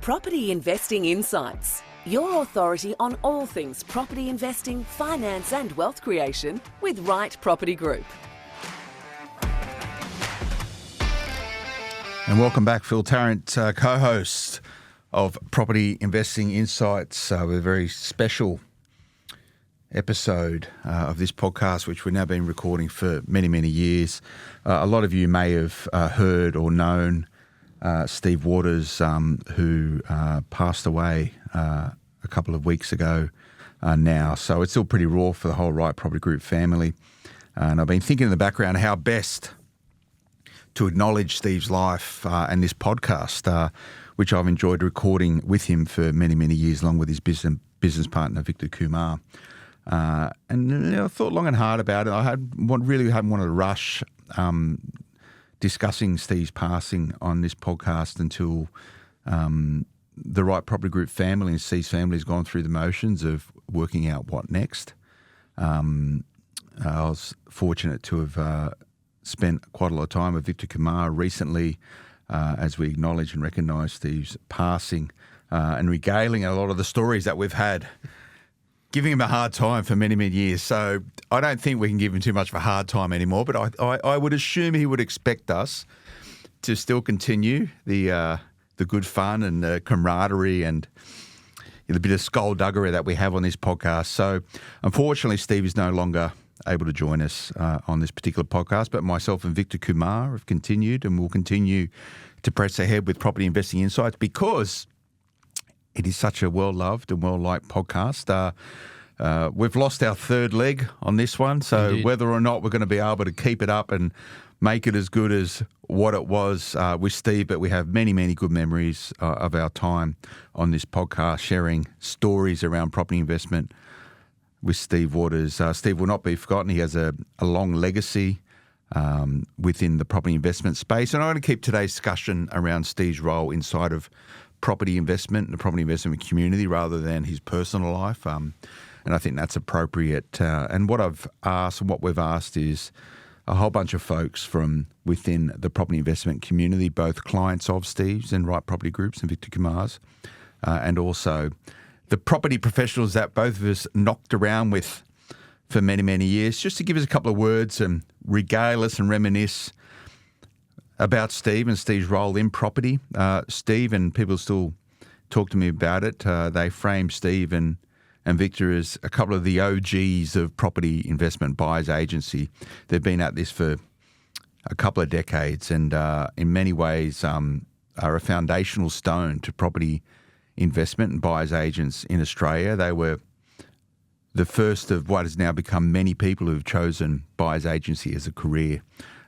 Property Investing Insights, your authority on all things property investing, finance and wealth creation with Right Property Group. And welcome back, Phil Tarrant, co-host of Property Investing Insights, with a very special episode of this podcast, which we've now been recording for many, many years. A lot of you may have heard or known Steve Waters, who passed away a couple of weeks ago now. So it's still pretty raw for the whole Right Property Group family. And I've been thinking in the background how best to acknowledge Steve's life and this podcast, which I've enjoyed recording with him for many, many years, along with his business partner, Victor Kumar. And I thought long and hard about it. I really hadn't wanted to rush discussing Steve's passing on this podcast until the Right Property Group family and Steve's family has gone through the motions of working out what next. I was fortunate to have spent quite a lot of time with Victor Kumar recently as we acknowledge and recognise Steve's passing and regaling a lot of the stories that we've had, giving him a hard time for many, many years. So I don't think we can give him too much of a hard time anymore, but I would assume he would expect us to still continue the good fun and the camaraderie and the bit of skullduggery that we have on this podcast. So unfortunately, Steve is no longer able to join us on this particular podcast, but myself and Victor Kumar have continued and will continue to press ahead with Property Investing Insights because it is such a well-loved and well-liked podcast. We've lost our third leg on this one, so Indeed. Whether or not we're going to be able to keep it up and make it as good as what it was with Steve, but we have many, many good memories of our time on this podcast, sharing stories around property investment with Steve Waters. Steve will not be forgotten. He has a long legacy within the property investment space. And I want to keep today's discussion around Steve's role inside of property investment and the property investment community rather than his personal life. And I think that's appropriate. And what I've asked and what we've asked is a whole bunch of folks from within the property investment community, both clients of Steve's and Right Property Groups and Victor Kumar's, and also the property professionals that both of us knocked around with for many, many years, just to give us a couple of words and regale us and reminisce about Steve and Steve's role in property. Steve, and people still talk to me about it, they frame Steve and Victor as a couple of the OGs of property investment buyers agency. They've been at this for a couple of decades and in many ways are a foundational stone to property investment and buyers agents in Australia. They were the first of what has now become many people who've chosen buyers agency as a career.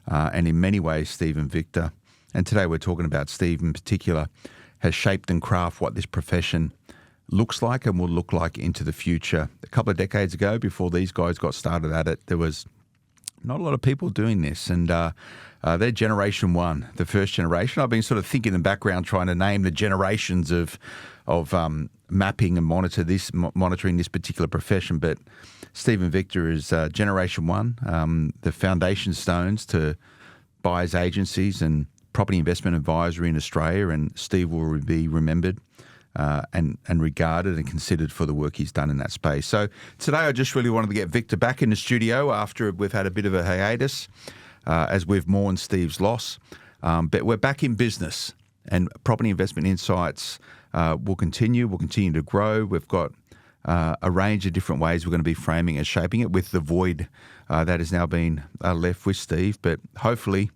And in many ways, Steve and Victor, and today we're talking about Steve in particular, has shaped and crafted what this profession looks like and will look like into the future. A couple of decades ago, before these guys got started at it, there was not a lot of people doing this. And they're generation one, the first generation. I've been sort of thinking in the background trying to name the generations of mapping and monitoring this particular profession. But Steve and Victor is generation one, the foundation stones to buyers agencies and property investment advisory in Australia. And Steve will be remembered and regarded and considered for the work he's done in that space. So today I just really wanted to get Victor back in the studio after we've had a bit of a hiatus as we've mourned Steve's loss. But we're back in business and Property Investment Insights will continue to grow. We've got a range of different ways we're going to be framing and shaping it with the void that has now been left with Steve. But hopefully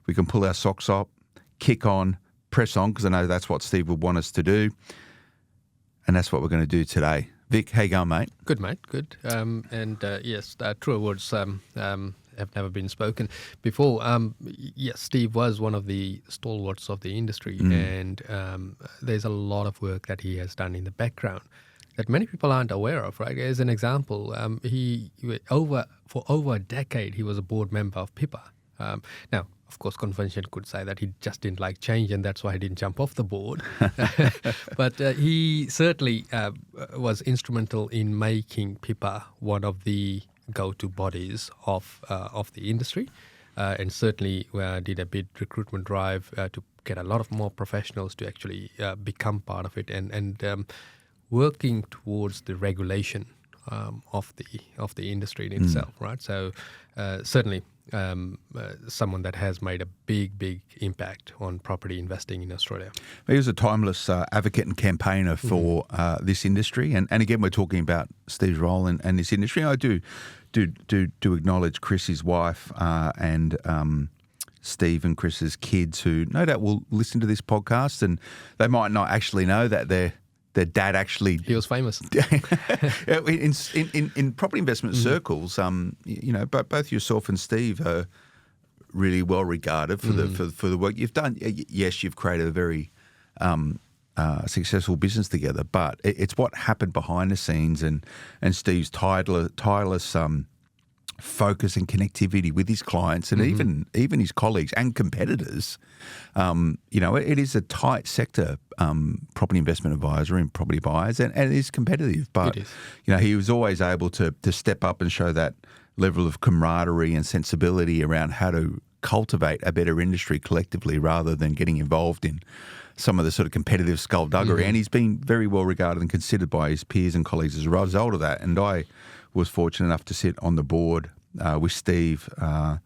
we can pull our socks up, kick on, press on, because I know that's what Steve would want us to do. And that's what we're going to do today. Vic, how you going, mate? Good, mate. Good. Yes, truer words have never been spoken before. Yes, Steve was one of the stalwarts of the industry, and there's a lot of work that he has done in the background that many people aren't aware of. Right? As an example, for over a decade he was a board member of PIPA. Now, of course, convention could say that he just didn't like change and that's why he didn't jump off the board. But he certainly was instrumental in making PIPA one of the go-to bodies of the industry, and certainly did a big recruitment drive get a lot of more professionals to actually become part of it, and working towards the regulation of the industry in itself, right? So certainly someone that has made a big impact on property investing in Australia. He was a timeless advocate and campaigner for this industry, and again we're talking about Steve's role in this industry. I do acknowledge Chris, his wife, and Steve and Chris's kids, who no doubt will listen to this podcast, and they might not actually know that their dad actually... He was famous. in property investment circles, but both yourself and Steve are really well regarded for the work you've done. Yes, you've created a very successful business together, but it's what happened behind the scenes and Steve's tireless focus and connectivity with his clients and even his colleagues and competitors. It is a tight sector, property investment advisory and property buyers, and it is competitive. But he was always able to step up and show that level of camaraderie and sensibility around how to cultivate a better industry collectively rather than getting involved in some of the sort of competitive skullduggery. And he's been very well regarded and considered by his peers and colleagues as a result of that. And I was fortunate enough to sit on the board with Steve on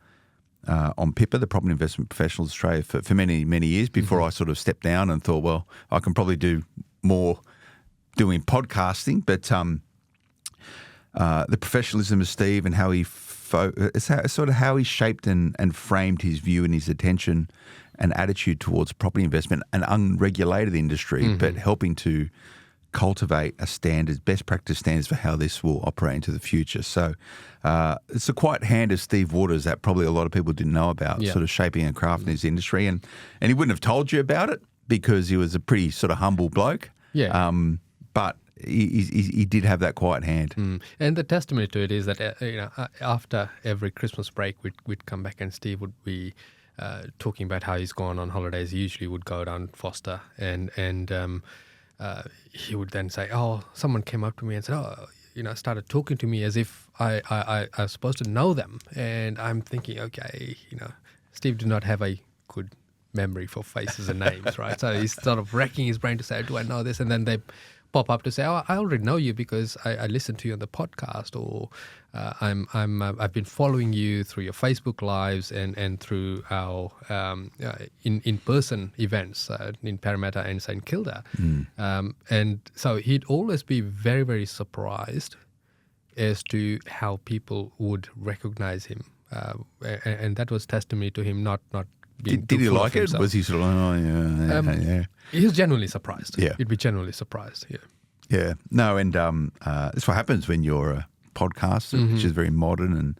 PIPA, the Property Investment Professionals Australia, for many, many years before I sort of stepped down and thought, well, I can probably do more doing podcasting. But the professionalism of Steve and how he how he shaped and framed his view and his attention and attitude towards property investment, an unregulated industry, but helping to cultivate best practice standards for how this will operate into the future. So it's a quiet hand of Steve Waters that probably a lot of people didn't know about, sort of shaping and crafting his industry. And he wouldn't have told you about it because he was a pretty sort of humble bloke. Yeah. But he did have that quiet hand. And the testimony to it is that after every Christmas break, we'd come back and Steve would be talking about how he's gone on holidays. He usually would go down Foster and he would then say, "Oh, someone came up to me and said, started talking to me as if I was supposed to know them." And I'm thinking, okay, Steve did not have a good memory for faces and names, right? So he's sort of racking his brain to say, "Do I know this?" And then they pop up to say, "Oh, I already know you because I listened to you on the podcast," or I've been following you through your Facebook lives and through our in-person events in Parramatta and St Kilda. And so he'd always be very, very surprised as to how people would recognize him, and that was testimony to him not being. Did he like it? Was he sort of yeah? He was genuinely surprised. Yeah, he'd be genuinely surprised. Yeah. No, and that's what happens when you're a podcaster, which is very modern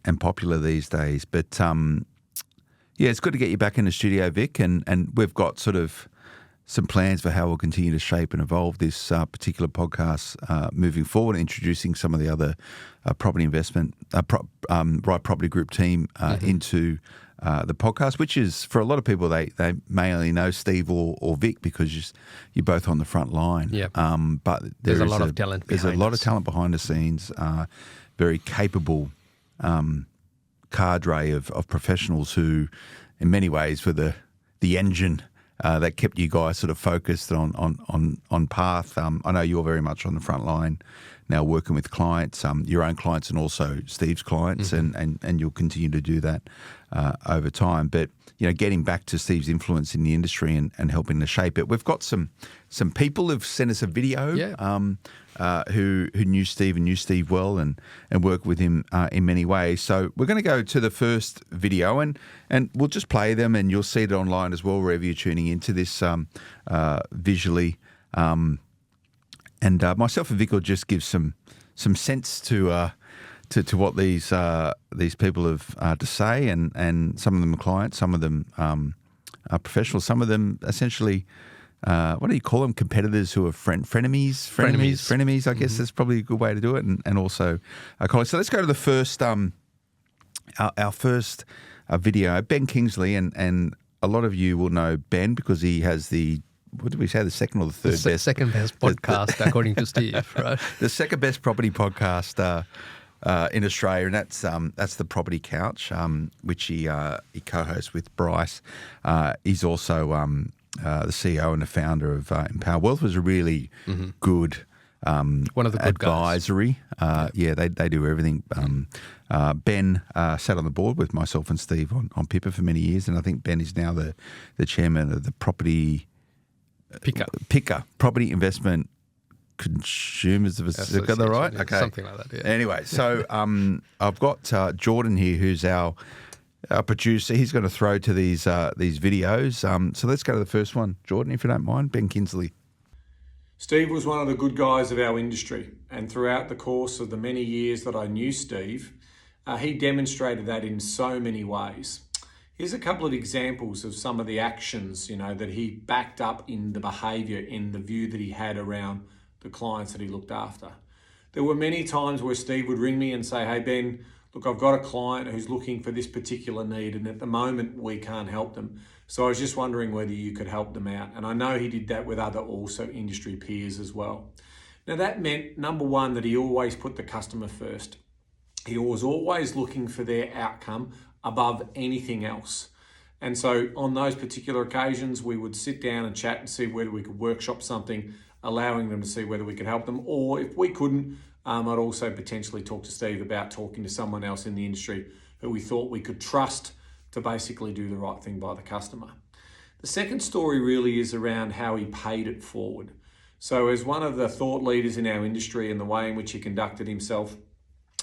and popular these days. But it's good to get you back in the studio, Vic, and we've got sort of some plans for how we'll continue to shape and evolve this particular podcast moving forward, introducing some of the other property investment, Right Property Group team into the podcast, which is, for a lot of people, they may only know Steve or Vic because you're both on the front line. Yeah. But there's a lot of talent behind There's a lot of talent behind the scenes, very capable cadre of professionals who, in many ways, were the engine that kept you guys sort of focused on path. I know you're very much on the front line now, working with clients, your own clients and also Steve's clients, and you'll continue to do that over time. But getting back to Steve's influence in the industry and helping to shape it, we've got some people who've sent us a video who knew Steve and knew Steve well and worked with him in many ways. So we're going to go to the first video and we'll just play them, and you'll see it online as well wherever you're tuning into this visually. And myself and Vic will just give some sense to what these people have to say, and some of them are clients, some of them are professionals, some of them essentially, what do you call them? Competitors who are frenemies. I guess that's probably a good way to do it, and also colleagues. So let's go to the first, our first video. Ben Kingsley, and a lot of you will know Ben because he has what did we say, the second or the third best? Second best podcast, according to Steve, right? The second best property podcast in Australia, and that's the Property Couch, which he co-hosts with Bryce. He's also the CEO and the founder of Empower Wealth. Was a really good one of the good advisory. They do everything. Ben sat on the board with myself and Steve on Pippa for many years, and I think Ben is now the chairman of the Property Property Investment Consumers of Australia. Got that right? Okay, something like that. Yeah. Anyway, so I've got Jordan here, who's our producer. He's going to throw to these videos. So let's go to the first one, Jordan, if you don't mind. Ben Kingsley. Steve was one of the good guys of our industry, and throughout the course of the many years that I knew Steve, he demonstrated that in so many ways. Here's a couple of examples of some of the actions, that he backed up in the behaviour, in the view that he had around the clients that he looked after. There were many times where Steve would ring me and say, "Hey Ben, look, I've got a client who's looking for this particular need, and at the moment we can't help them. So I was just wondering whether you could help them out." And I know he did that with other also industry peers as well. Now that meant, number one, that he always put the customer first. He was always looking for their outcome above anything else. And so on those particular occasions, we would sit down and chat and see whether we could workshop something, allowing them to see whether we could help them. Or if we couldn't, I'd also potentially talk to Steve about talking to someone else in the industry who we thought we could trust to basically do the right thing by the customer. The second story really is around how he paid it forward. So as one of the thought leaders in our industry and the way in which he conducted himself,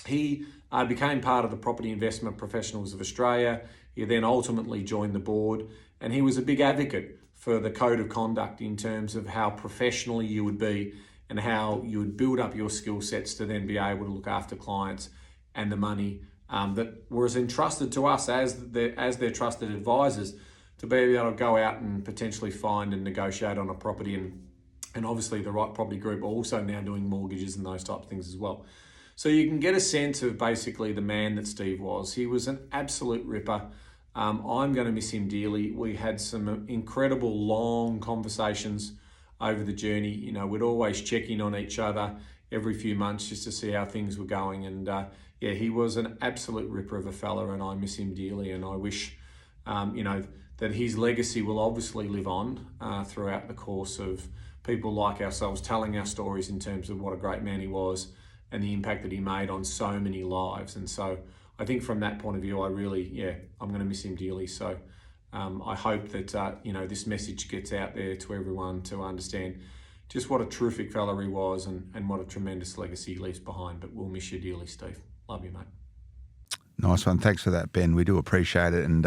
he became part of the Property Investment Professionals of Australia. He then ultimately joined the board, and he was a big advocate for the code of conduct in terms of how professionally you would be and how you would build up your skill sets to then be able to look after clients and the money that was entrusted to us as their trusted advisors to be able to go out and potentially find and negotiate on a property, and obviously the Right Property Group also now doing mortgages and those types of things as well. So you can get a sense of basically the man that Steve was. He was an absolute ripper. I'm going to miss him dearly. We had some incredible long conversations over the journey. We'd always check in on each other every few months just to see how things were going. And he was an absolute ripper of a fella, and I miss him dearly. And I wish, that his legacy will obviously live on throughout the course of people like ourselves telling our stories in terms of what a great man he was and the impact that he made on so many lives. And so I think from that point of view, I'm going to miss him dearly. So I hope that, this message gets out there to everyone to understand just what a terrific fella he was and what a tremendous legacy he leaves behind. But we'll miss you dearly, Steve. Love you, mate. Nice one. Thanks for that, Ben. We do appreciate it. And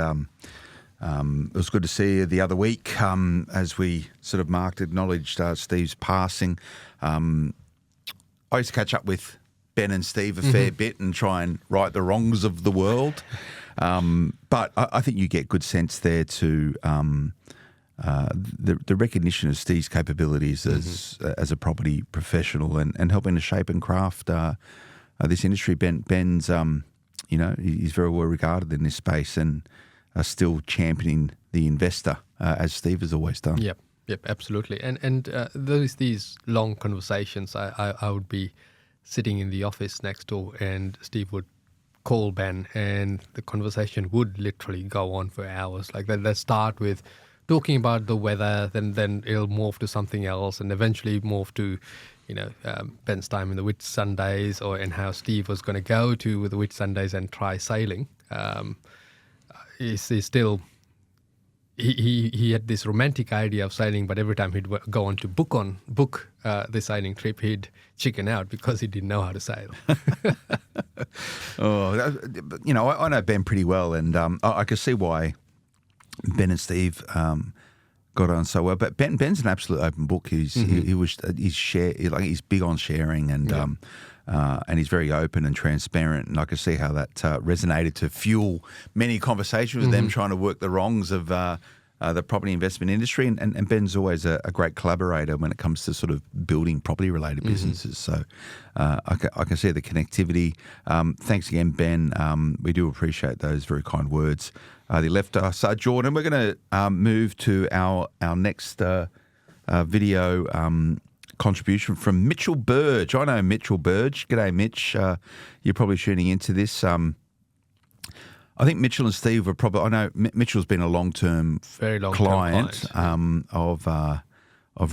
it was good to see you the other week as we sort of acknowledged Steve's passing. I used to catch up with Ben and Steve a fair bit and try and right the wrongs of the world. But I think you get good sense there to the recognition of Steve's capabilities as a property professional and helping to shape and craft this industry. Ben's, he's very well regarded in this space and still championing the investor as Steve has always done. Yep, absolutely. And these long conversations, I would be sitting in the office next door and Steve would call Ben and the conversation would literally go on for hours. Like they start with talking about the weather, then it'll morph to something else and eventually morph to, Ben's time in the Whit Sundays and how Steve was going to go to the Whit Sundays and try sailing. He's still... He had this romantic idea of sailing, but every time he'd go on to book the sailing trip, he'd chicken out because he didn't know how to sail. I know Ben pretty well, and I can see why Ben and Steve got on so well. But Ben's an absolute open book. He's big on sharing, and he's very open and transparent. And I can see how that resonated to fuel many conversations with them trying to work the wrongs of the property investment industry. And Ben's always a great collaborator when it comes to sort of building property-related businesses. So I can see the connectivity. Thanks again, Ben. We do appreciate those very kind words they left us. Jordan, we're going to move to our next video contribution from Mitchell Burge. I know Mitchell Burge. G'day, Mitch. You're probably tuning into this. I think Mitchell and Steve were probably. I know Mitchell's been a long-term client of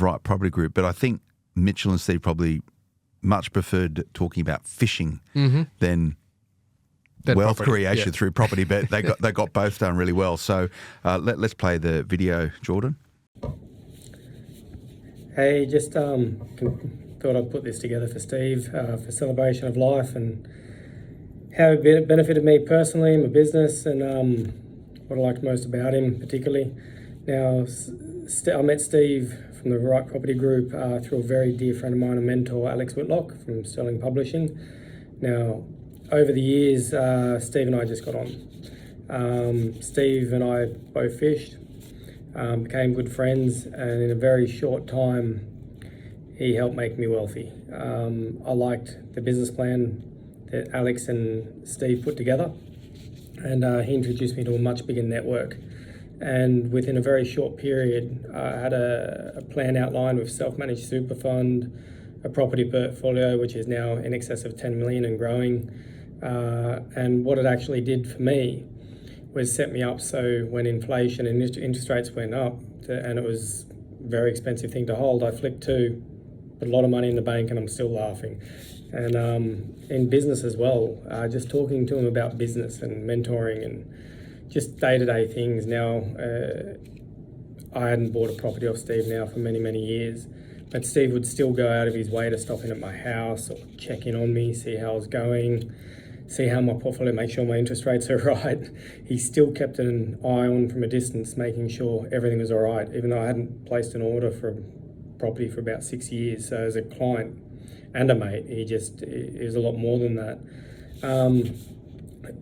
Right Property Group, but I think Mitchell and Steve probably much preferred talking about fishing than wealth creation through property. But they got both done really well. So let's play the video, Jordan. Hey, just thought I'd put this together for Steve for celebration of life and how it benefited me personally, my business, and what I liked most about him particularly. Now, I met Steve from the Right Property Group through a very dear friend of mine, a mentor, Alex Whitlock from Sterling Publishing. Now, over the years, Steve and I just got on. Steve and I both fished, became good friends, and in a very short time, he helped make me wealthy. I liked the business plan that Alex and Steve put together, and he introduced me to a much bigger network. And within a very short period, I had a plan outlined with self-managed super fund, a property portfolio which is now in excess of 10 million and growing. And what it actually did for me was set me up so when inflation and interest rates went up, and it was a very expensive thing to hold, I flipped to put a lot of money in the bank, and I'm still laughing. And in business as well, just talking to him about business and mentoring and just day-to-day things. Now, I hadn't bought a property off Steve now for many, many years, but Steve would still go out of his way to stop in at my house or check in on me, see how I was going, see how my portfolio, make sure my interest rates are right. He still kept an eye on from a distance, making sure everything was all right, even though I hadn't placed an order for a property for about 6 years. So as a client and a mate, he was a lot more than that.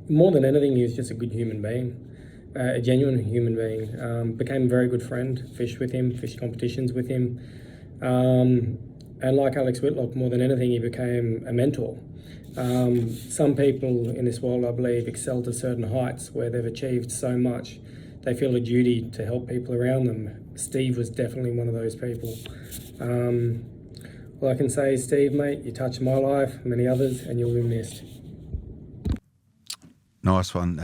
More than anything, he was just a good human being, a genuine human being. Became a very good friend, fished with him, fished competitions with him. And like Alex Whitlock, more than anything, he became a mentor. Some people in this world, I believe, excel to certain heights where they've achieved so much, they feel a duty to help people around them. Steve was definitely one of those people. All I can say is, Steve, mate, you touched my life, many others, and you'll be missed. Nice one.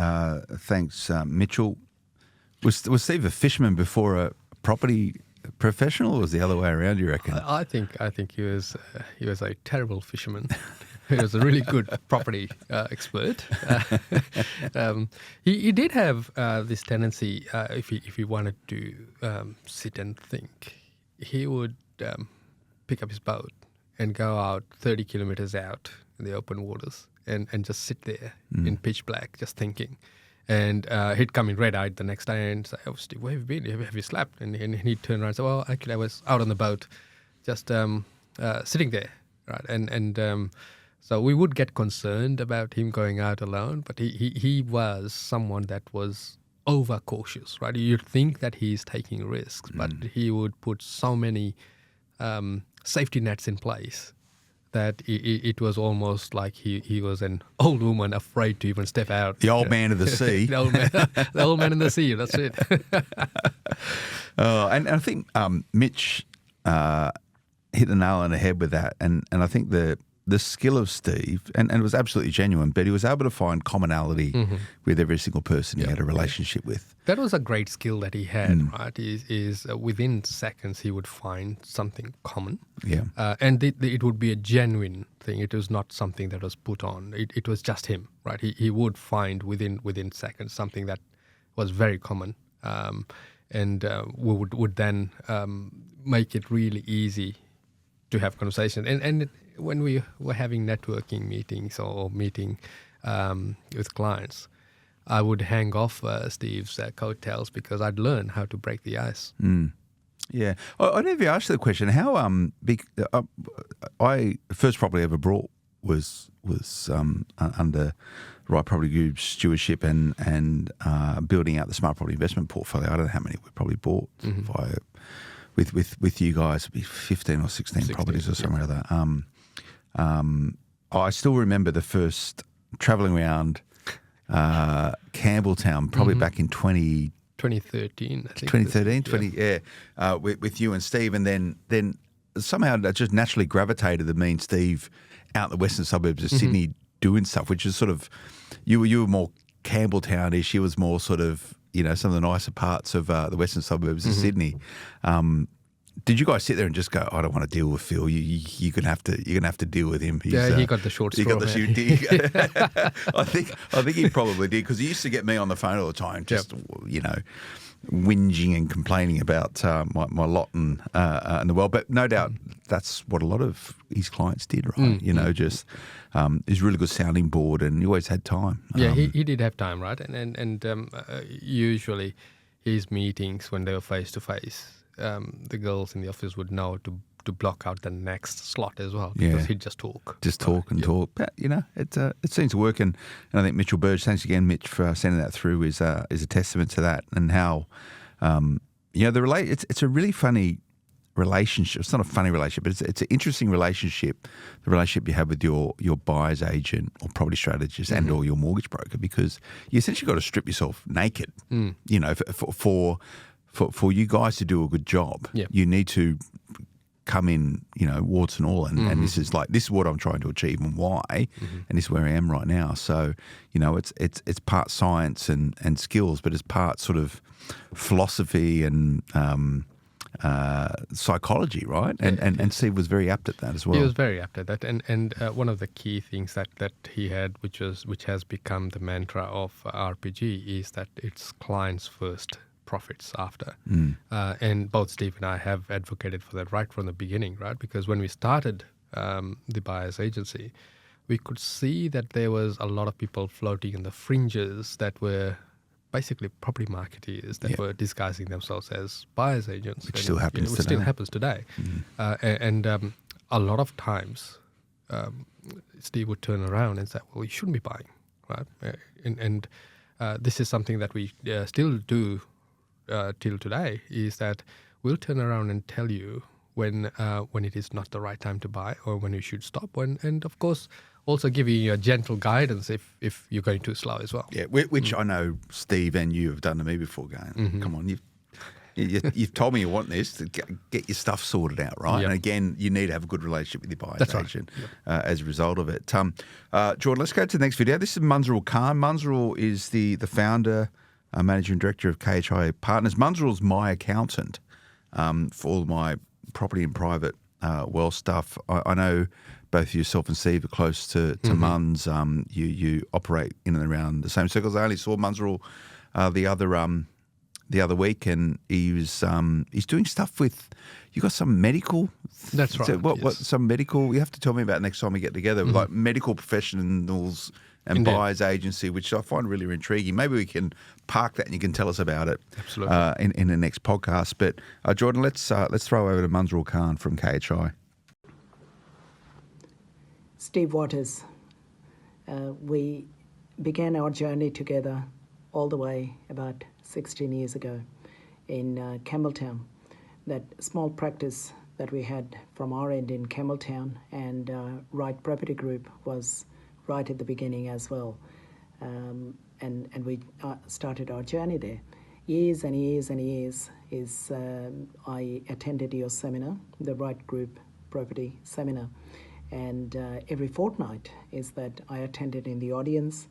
Thanks, Mitchell. Was Steve a fisherman before a property professional, or was the other way around, you reckon? I think he was a terrible fisherman. He was a really good property expert. He did have this tendency, if he wanted to sit and think, he would pick up his boat and go out 30 kilometers out in the open waters and just sit there in pitch black, just thinking. And he'd come in red-eyed the next day and say, "Oh, Steve, where have you been? Have you slept?" And he'd turn around and say, "Well, actually, I was out on the boat, just sitting there, right?" And so we would get concerned about him going out alone, but he was someone that was overcautious, right? You'd think that he's taking risks, but he would put so many safety nets in place that it was almost like he was an old woman afraid to even step out. The old man of the sea. the old man in the sea, that's it. And I think Mitch hit the nail on the head with that. And I think the skill of Steve, and it was absolutely genuine, but he was able to find commonality with every single person he had a relationship with. That was a great skill that he had, right? Is within seconds he would find something common. Yeah. And it would be a genuine thing. It was not something that was put on. It was just him, right? He would find within seconds something that was very common. And we would then make it really easy to have conversation. And when we were having networking meetings or meeting with clients, I would hang off Steve's coattails because I'd learn how to break the ice. Yeah. I never asked you the question, how big... I first property I ever bought was under Right Property Group's stewardship and building out the smart property investment portfolio. I don't know how many we probably bought with you guys. It'd be 15 or 16 properties or something like that. I still remember the first travelling around Campbelltown, probably back in 2013, I think. 2013, with you and Steve, and then somehow I just naturally gravitated to me and Steve out in the western suburbs of Sydney doing stuff, which is sort of, you were more Campbelltown-ish. She was more sort of, some of the nicer parts of the western suburbs of Sydney. Did you guys sit there and just go, I don't want to deal with Phil. You're gonna have to deal with him. He got the short straw. He got the shoot. I think he probably did, because he used to get me on the phone all the time, just whinging and complaining about my lot in the world. But no doubt that's what a lot of his clients did, right? Just he's a really good sounding board, and he always had time. Yeah, he did have time, right? And usually his meetings, when they were face to face, the girls in the office would know to block out the next slot as well, because he'd just talk. Talk. But, it seems to work. And I think Mitchell Burge, thanks again, Mitch, for sending that through, is a testament to that, and how, it's a really funny relationship. It's not a funny relationship, but it's an interesting relationship, the relationship you have with your buyer's agent or property strategist and or your mortgage broker, because you essentially got to strip yourself naked, for you guys to do a good job. You need to come in, warts and all, and this is what I'm trying to achieve and why, and this is where I am right now. So, it's part science and skills, but it's part sort of philosophy and psychology, right? And Steve was very apt at that as well. He was very apt at that, and one of the key things that he had, which has become the mantra of RPG, is that it's clients first, profits after. And both Steve and I have advocated for that right from the beginning, right? Because when we started the buyer's agency, we could see that there was a lot of people floating in the fringes that were basically property marketeers that were disguising themselves as buyer's agents. Which still happens today. Still happens today. And a lot of times, Steve would turn around and say, well, you shouldn't be buying, right? And this is something that we still do till today, is that we'll turn around and tell you when it is not the right time to buy, or when you should stop, and of course also giving you a gentle guidance if you're going too slow as well. Yeah, which I know Steve and you have done to me before, going, come on, you've told me you want this, to get your stuff sorted out, right? And again, you need to have a good relationship with your buyer's agent as a result of it. Jordan, let's go to the next video. This is Manel Khan. Manel is the founder, Managing Director of KHI Partners. Manel's my accountant for all my property and private wealth stuff. I know both yourself and Steve are close to Muns. You operate in and around the same circles. I only saw Manel the other week, and he's doing stuff with, you got some medical. That's right. So what some medical? You have to tell me about next time we get together. Like medical professionals and buyer's agency, which I find really intriguing. Maybe we can park that and you can tell us about it. Absolutely. In the next podcast. But Jordan, let's throw over to Manel Khan from KHI. Steve Waters. We began our journey together all the way about 16 years ago in Campbelltown. That small practice that we had from our end in Campbelltown, and Right Property Group was right at the beginning as well. And we started our journey there. Years and years and years I attended your seminar, the Right Group Property Seminar. And every fortnight is that I attended in the audience,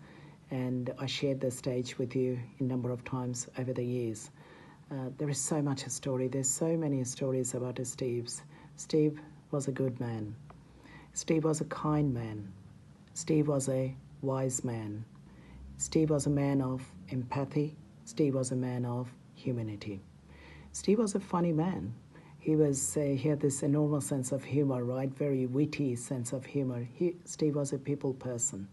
and I shared the stage with you a number of times over the years. There is so much a story. There's so many stories about Steve's. Steve was a good man. Steve was a kind man. Steve was a wise man. Steve was a man of empathy. Steve was a man of humanity. Steve was a funny man. He had this enormous sense of humor, right? Very witty sense of humor. Steve was a people person.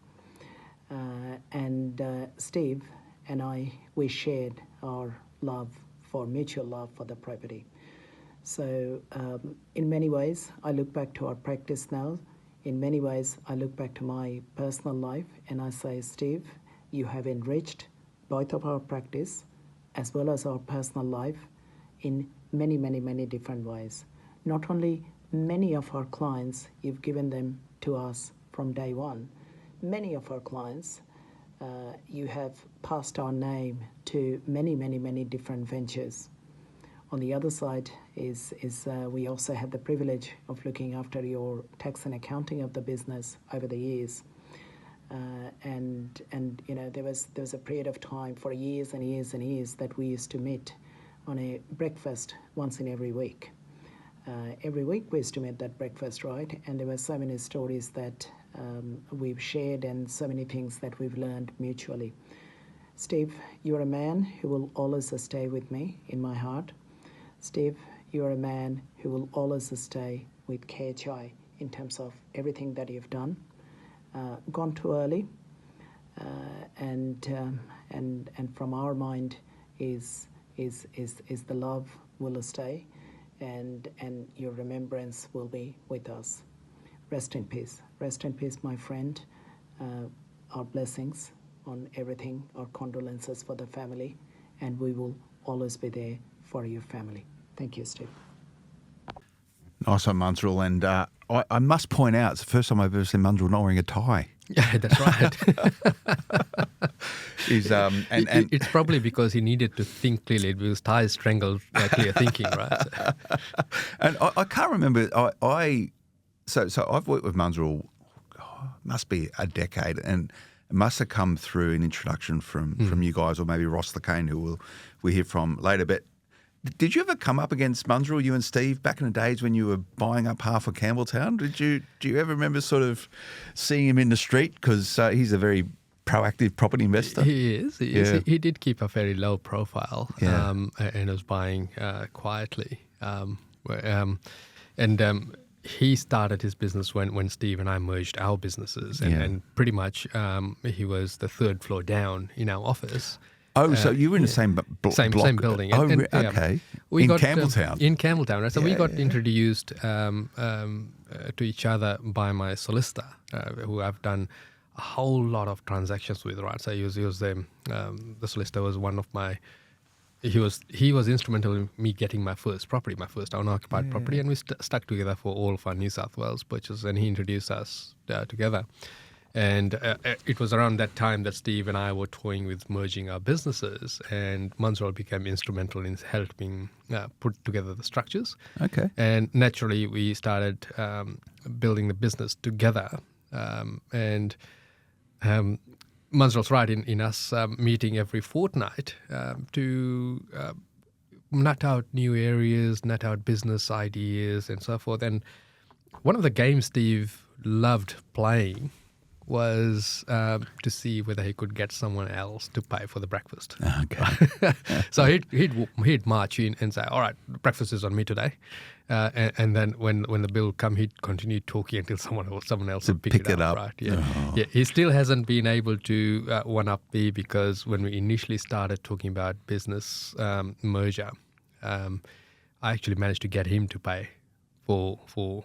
And Steve and I, we shared our mutual love for the property. So in many ways, I look back to our practice now. In many ways, I look back to my personal life and I say, Steve, you have enriched both of our practice as well as our personal life in many, many, many different ways. Not only many of our clients, you've given them to us from day one. Many of our clients, you have passed our name to many, many, many different ventures. On the other side is we also had the privilege of looking after your tax and accounting of the business over the years. And there was a period of time for years and years and years that we used to meet on a breakfast once in every week. Every week we used to meet that breakfast, right? And there were so many stories that we've shared and so many things that we've learned mutually. Steve, you're a man who will always stay with me in my heart. Steve, you're a man who will always stay with KHI in terms of everything that you've done. Gone too early, and from our mind is the love will stay, and your remembrance will be with us. Rest in peace, my friend. Our blessings on everything, our condolences for the family, and we will always be there for your family. Thank you, Steve. Nice one, Munzrel. And I must point out, it's the first time I've ever seen Munzrel not wearing a tie. Yeah, that's right. It's probably because he needed to think clearly because ties strangled clear thinking, right? And I can't remember. So I've worked with Munzrel, must be a decade, and it must have come through an introduction from you guys, or maybe Ross Lan, who we'll hear from later. But did you ever come up against Munzrel, you and Steve, back in the days when you were buying up half of Campbelltown? Do you ever remember sort of seeing him in the street? Because he's a very proactive property investor. He is. He did keep a very low profile, and was buying quietly. He started his business when Steve and I merged our businesses, and pretty much he was the third floor down in our office. Oh, so you were in the same block? Same building. Okay. In Campbelltown? In Campbelltown, right? So we got introduced to each other by my solicitor, who I've done a whole lot of transactions with, right? So he was the solicitor was one of my... He was instrumental in me getting my first owner-occupied property, and we stuck together for all of our New South Wales purchases, and he introduced us together. And it was around that time that Steve and I were toying with merging our businesses, and Munzrel became instrumental in helping put together the structures. Okay. And naturally, we started building the business together. Munzrel's right in us meeting every fortnight to nut out new areas, nut out business ideas, and so forth. And one of the games Steve loved playing was to see whether he could get someone else to pay for the breakfast. Okay. So he'd march in and say, "All right, breakfast is on me today," and then when the bill come, he'd continue talking until someone else would pick it up. Right? Yeah. Oh. Yeah. He still hasn't been able to one up me, because when we initially started talking about business merger, I actually managed to get him to pay for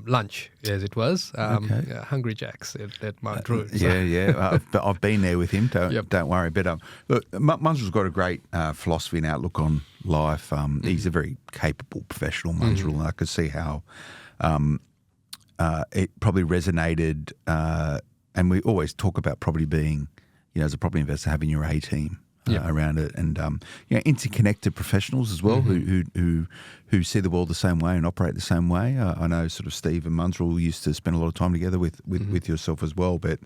lunch, as it was. Hungry Jacks at Mount Druitt. So. Yeah. I've been there with him. Don't worry. But look, Munzrel's got a great philosophy and outlook on life. He's a very capable professional, Munzrel, and I could see how it probably resonated. And we always talk about property being, as a property investor, having your A team. Around it, and interconnected professionals as well, who see the world the same way and operate the same way. I know sort of Steve and Munzrel used to spend a lot of time together with yourself as well, but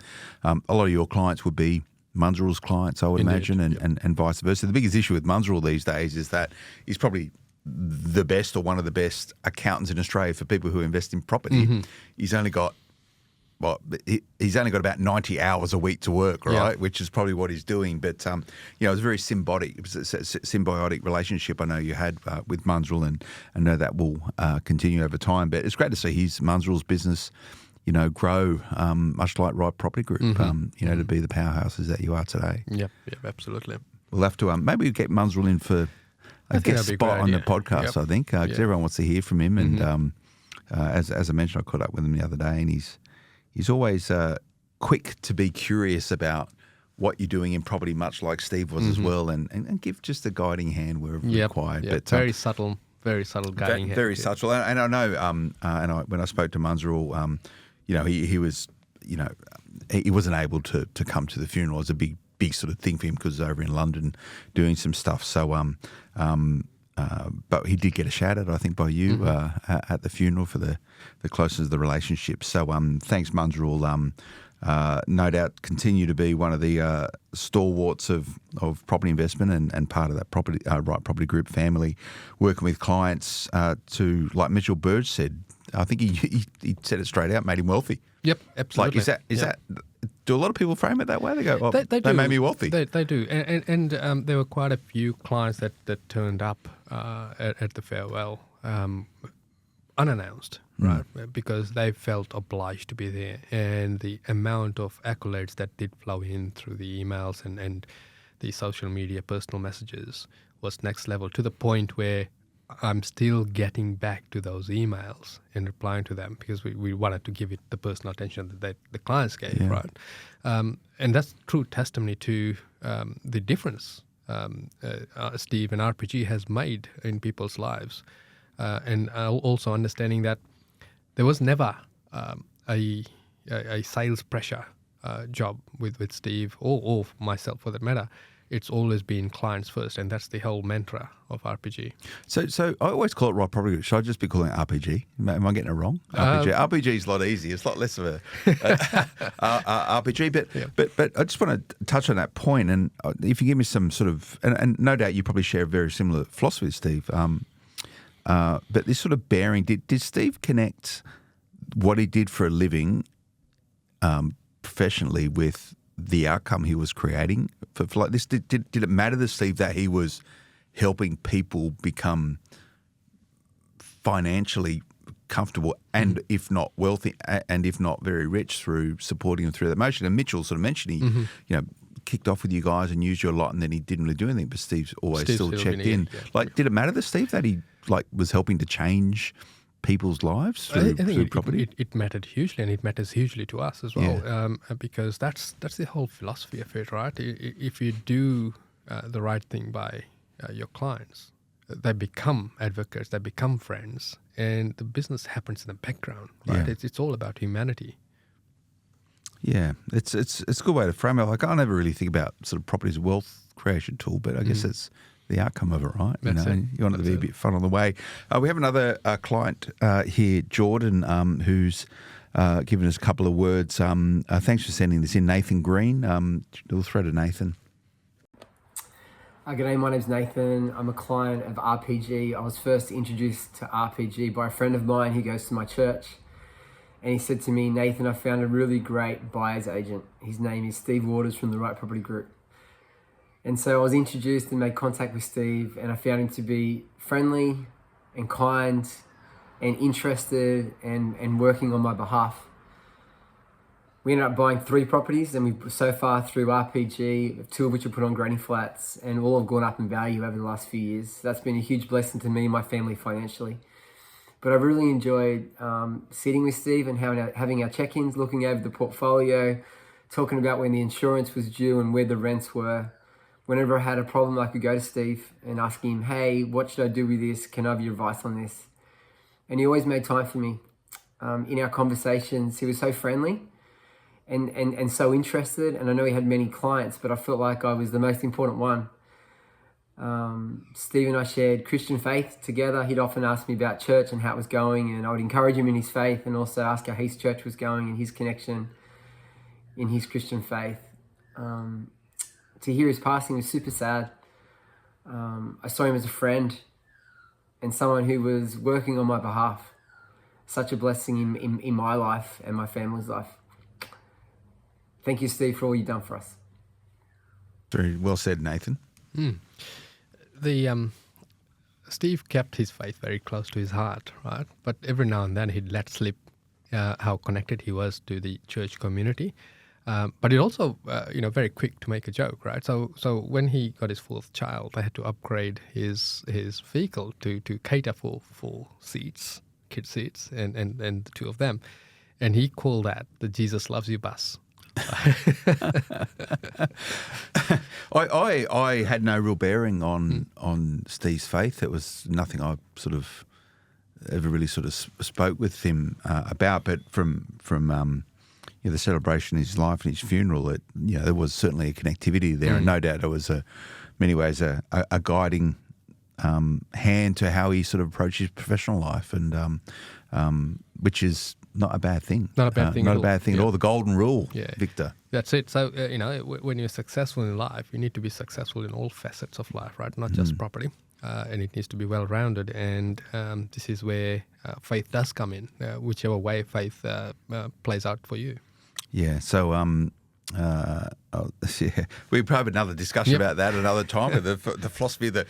a lot of your clients would be Munzrel's clients, I would imagine, and vice versa. The biggest issue with Munzrel these days is that he's probably the best or one of the best accountants in Australia for people who invest in property. He's only got about 90 hours a week to work, right? Which is probably what he's doing. But, it was a very symbiotic relationship I know you had with Munzrel, and I know that will continue over time. But it's great to see Munzrel's business, grow, much like Right Property Group, to be the powerhouses that you are today. Yep, absolutely. We'll have to, maybe we'll get Munzrel in for a guest spot on the podcast, I think, because everyone wants to hear from him. And as I mentioned, I caught up with him the other day, and he's always quick to be curious about what you're doing in property, much like Steve was as well, and give just a guiding hand wherever required. But, very subtle guiding hand. Very subtle. And I know, when I spoke to Munzrel, he was, he wasn't able to come to the funeral. It was a big sort of thing for him because he was over in London doing some stuff. So but he did get a shout out, I think, by you at the funeral for the closeness of the relationship. So thanks, Munzrul. No doubt continue to be one of the stalwarts of property investment and part of that Right Property Group family, working with clients to, like Mitchell Burge said, I think he said it straight out, made him wealthy. Yep, absolutely. Like, is that do a lot of people frame it that way? They go, oh, they they do. made me wealthy. They do. And there were quite a few clients that turned up at the farewell unannounced, right? Because they felt obliged to be there. And the amount of accolades that did flow in through the emails and the social media personal messages was next level, to the point where I'm still getting back to those emails and replying to them because we wanted to give it the personal attention that the clients gave, right? And that's true testimony to the difference Steve and RPG has made in people's lives. And also understanding that there was never a sales pressure job with Steve or myself for that matter. It's always been clients first, and that's the whole mantra of RPG. So I always call it Right Property Group. Should I just be calling it RPG? Am I getting it wrong? RPG is a lot easier. It's a lot less of a RPG. But I just want to touch on that point, and if you give me some sort of, and no doubt you probably share a very similar philosophy with Steve, but this sort of bearing, did Steve connect what he did for a living professionally with the outcome he was creating for like this? Did it matter to Steve that he was helping people become financially comfortable and if not wealthy and if not very rich through supporting them through that motion? And Mitchell sort of mentioned he kicked off with you guys and used you a lot, and then he didn't really do anything, but Steve's always still checked in. Did it matter to Steve that he was helping to change people's lives through property? It mattered hugely, and it matters hugely to us as well, because that's the whole philosophy of it, right? If you do the right thing by your clients, they become advocates, they become friends, and the business happens in the background, right? Yeah. It's all about humanity. Yeah, it's a good way to frame it. Like, I never really think about sort of property as a wealth creation tool, but I guess it's the outcome of it, right? You want it to be a bit fun on the way. We have another client here, Jordan, who's given us a couple of words. Thanks for sending this in, Nathan Green. We'll throw to Nathan. G'day, my name's Nathan. I'm a client of RPG. I was first introduced to RPG by a friend of mine who goes to my church. And he said to me, Nathan, I found a really great buyer's agent. His name is Steve Waters from the Right Property Group. And so I was introduced and made contact with Steve, and I found him to be friendly and kind and interested and working on my behalf. We ended up buying 3 properties, and we so far through RPG, 2 of which were put on granny flats, and all have gone up in value over the last few years. That's been a huge blessing to me and my family financially. But I really enjoyed sitting with Steve and having our check-ins, looking over the portfolio, talking about when the insurance was due and where the rents were. Whenever I had a problem, I could go to Steve and ask him, hey, what should I do with this? Can I have your advice on this? And he always made time for me. In our conversations, he was so friendly and so interested. And I know he had many clients, but I felt like I was the most important one. Steve and I shared Christian faith together. He'd often ask me about church and how it was going, and I would encourage him in his faith and also ask how his church was going and his connection in his Christian faith. To hear his passing was super sad. I saw him as a friend and someone who was working on my behalf. Such a blessing in my life and my family's life. Thank you, Steve, for all you've done for us. Very well said, Nathan. Steve kept his faith very close to his heart, right? But every now and then he'd let slip how connected he was to the church community. But it also, very quick to make a joke, right? So when he got his 4th child, I had to upgrade his vehicle to cater for 4 seats, kid seats, and the 2 of them. And he called that the Jesus Loves You bus. I had no real bearing on Steve's faith. It was nothing I sort of ever really sort of spoke with him about. But from the celebration of his life and his funeral, there was certainly a connectivity there, and no doubt it was many ways a guiding hand to how he sort of approaches professional life, and which is not a bad thing. Not a bad thing Not at a bad all. thing at all. The golden rule, Yeah. Victor. That's it. So, when you're successful in life, you need to be successful in all facets of life, right? Not just property. And it needs to be well-rounded. And this is where faith does come in, whichever way faith plays out for you. Yeah. So, we probably have another discussion about that another time. The philosophy of the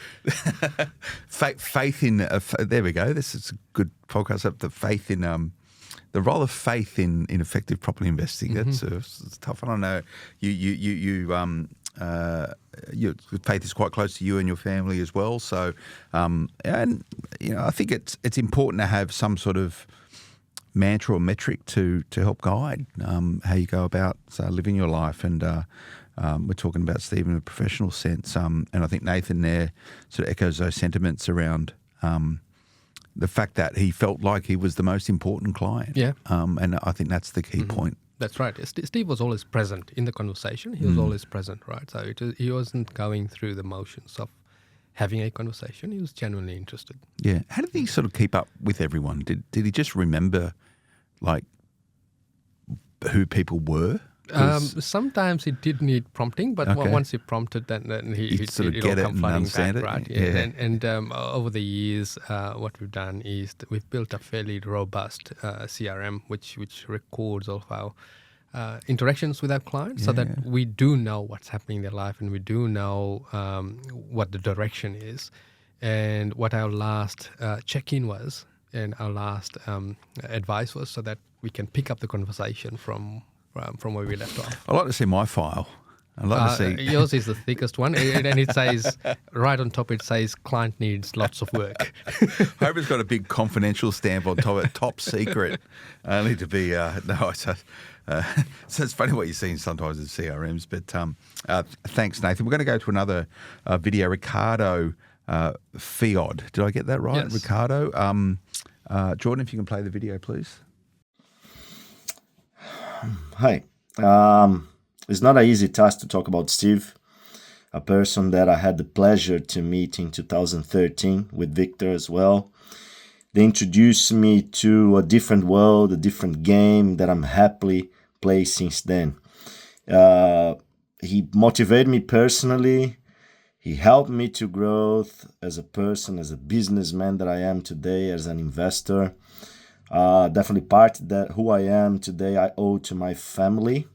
faith in. There we go. This is a good podcast. The faith in. The role of faith in effective property investing. That's it's a tough one. I know your faith is quite close to you and your family as well. So, and I think it's important to have some sort of mantra or metric to help guide how you go about living your life. And we're talking about Steve in a professional sense. And I think Nathan there sort of echoes those sentiments around the fact that he felt like he was the most important client. Yeah. And I think that's the key point. That's right. Steve was always present in the conversation. He was always present, right? So he wasn't going through the motions of having a conversation. He was genuinely interested. Yeah. How did he sort of keep up with everyone? Did he just remember, like, who people were? Sometimes he did need prompting, but once he prompted, then he'd sort of it get all it come and flooding understand back, it. right? Yeah. And over the years, what we've done is we've built a fairly robust CRM, which records all of our interactions with our clients, so that we do know what's happening in their life, and we do know what the direction is, and what our last check-in was, and our last advice was, so that we can pick up the conversation from where we left off. I'd like to see my file. I'd like to see. Yours is the thickest one, and it says, right on top, it says, client needs lots of work. Hope it's got a big confidential stamp on top of it, top secret. Only to be, so it's funny what you're seeing sometimes in CRMs, but thanks, Nathan. We're going to go to another video. Ricardo Fi. Did I get that right? Yes. Ricardo. Jordan, if you can play the video, please. Hi. It's not an easy task to talk about Steve, a person that I had the pleasure to meet in 2013 with Victor as well. They introduced me to a different world, a different game that I'm happily playing since then. He motivated me personally. He helped me to growth as a person, as a businessman that I am today, as an investor. Definitely part that who I am today I owe to my family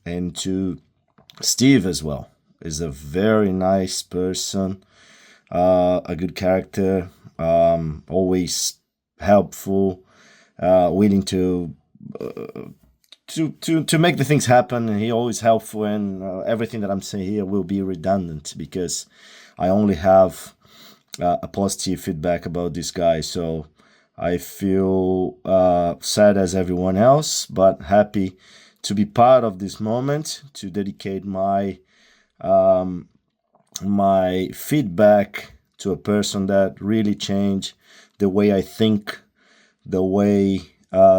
and to Steve as well. He's a very nice person, a good character, always helpful, willing to make the things happen. And he always helpful, and everything that I'm saying here will be redundant because I only have a positive feedback about this guy. So I feel sad as everyone else, but happy to be part of this moment, to dedicate my my feedback to a person that really changed the way I think, the way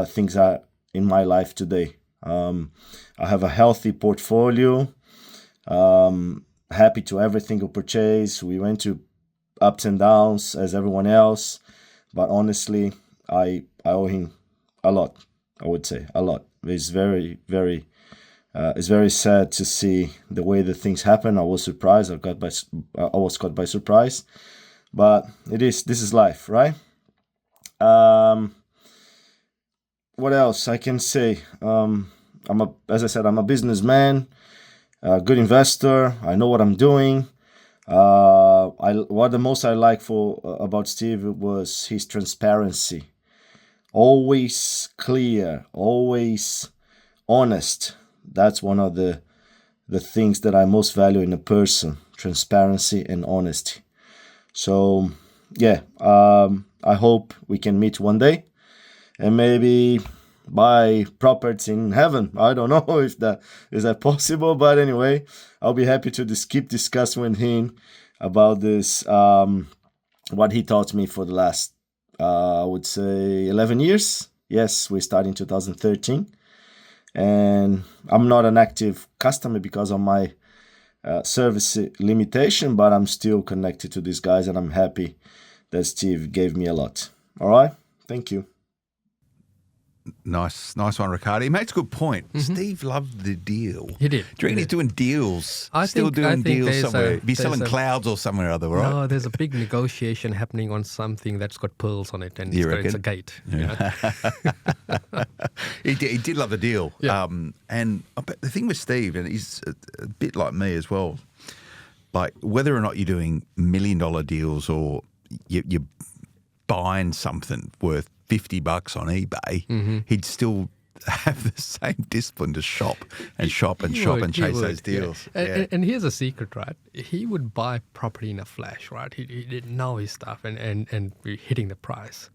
things are in my life today. I have a healthy portfolio, happy to everything I purchase. We went to ups and downs as everyone else. But honestly, I owe him a lot. I would say a lot. It's very, very, it's very sad to see the way that things happen. I was surprised. I was caught by surprise. But this is life, right? What else I can say? As I said, I'm a businessman, a good investor. I know what I'm doing. What the most I like about Steve was his transparency. Always clear, always honest. That's one of the things that I most value in a person: transparency and honesty. So, yeah, I hope we can meet one day and maybe buy properties in heaven. I don't know if that is possible, but anyway, I'll be happy to keep discussing with him about this, what he taught me for the last, I would say 11 years. Yes, we started in 2013, and I'm not an active customer because of my service limitation, but I'm still connected to these guys, and I'm happy that Steve gave me a lot. All right, thank you. Nice one, Ricardo. He makes a good point. Steve loved the deal. He did. Do you reckon he's doing deals? I Still think doing deals there's somewhere. Be there's selling clouds or somewhere or other, right? No, there's a big negotiation happening on something that's got pearls on it, and it's a gate. Yeah. He did love the deal. Yeah. But the thing with Steve, and he's a bit like me as well, like whether or not you're doing $1 million deals or you're buying something worth $50 on eBay, he'd still have the same discipline to shop and chase those deals. Yeah. And here's a secret, right? He would buy property in a flash, right? He didn't know his stuff and be hitting the price.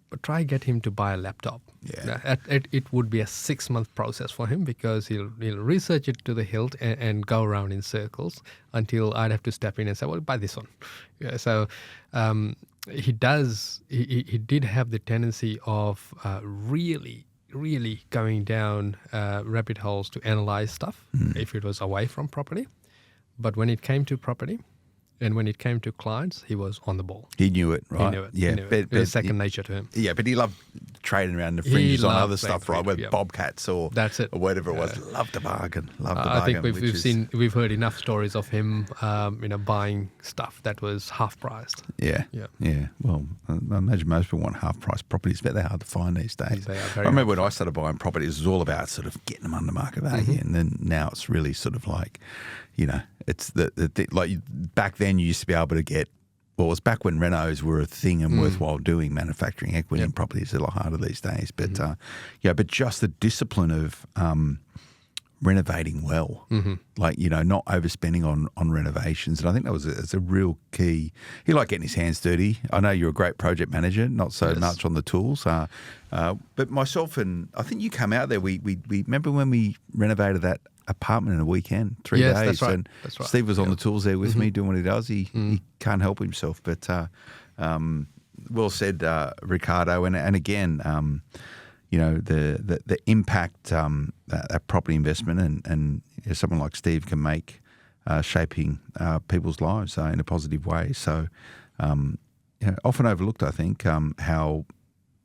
But try get him to buy a laptop. Yeah. It would be a 6-month process for him because he'll research it to the hilt and go around in circles until I'd have to step in and say, well, buy this one. Yeah, so he did have the tendency of really going down rabbit holes to analyze stuff if it was away from property. But when it came to property and when it came to clients, he was on the ball. He knew it, right? He knew it. Yeah, he knew it. It was second nature to him. Yeah, but he loved trading around the fringes on other stuff, right? With yeah. bobcats or That's it. or whatever it was. Loved to bargain. I think we've heard enough stories of him, buying stuff that was half priced. Yeah. Well, I imagine most people want half price properties, but they're hard to find these days. They are I remember when I started buying properties, it was all about sort of getting them under market value, and then now it's really sort of like, it's like back then you used to be able to get. Well, it was back when renos were a thing and worthwhile doing. Manufacturing equity in properties is a lot harder these days. But but just the discipline of renovating well, like not overspending on renovations, and I think that was a real key. He liked getting his hands dirty. I know you're a great project manager, not so much on the tools. But myself and I think you come out there. We remember when we renovated that apartment in a weekend, 3 days. That's right. And That's right. Steve was on the tools there with me doing what he does. He can't help himself. But well said, Ricardo. And again, the impact that property investment and someone like Steve can make shaping people's lives in a positive way. So often overlooked, I think, how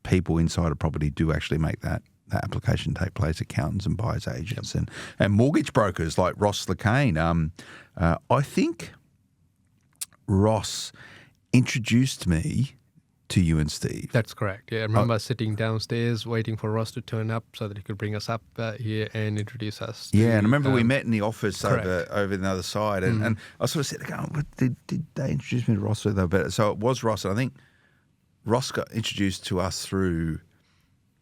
people inside a property do actually make that application take place, accountants and buyers agents and mortgage brokers like Ross Lan. I think Ross introduced me to you and Steve. That's correct. Yeah, I remember sitting downstairs waiting for Ross to turn up so that he could bring us up here and introduce us. And I remember we met in the office over the other side, and I sort of said, did they introduce me to Ross? So it was Ross, and I think Ross got introduced to us through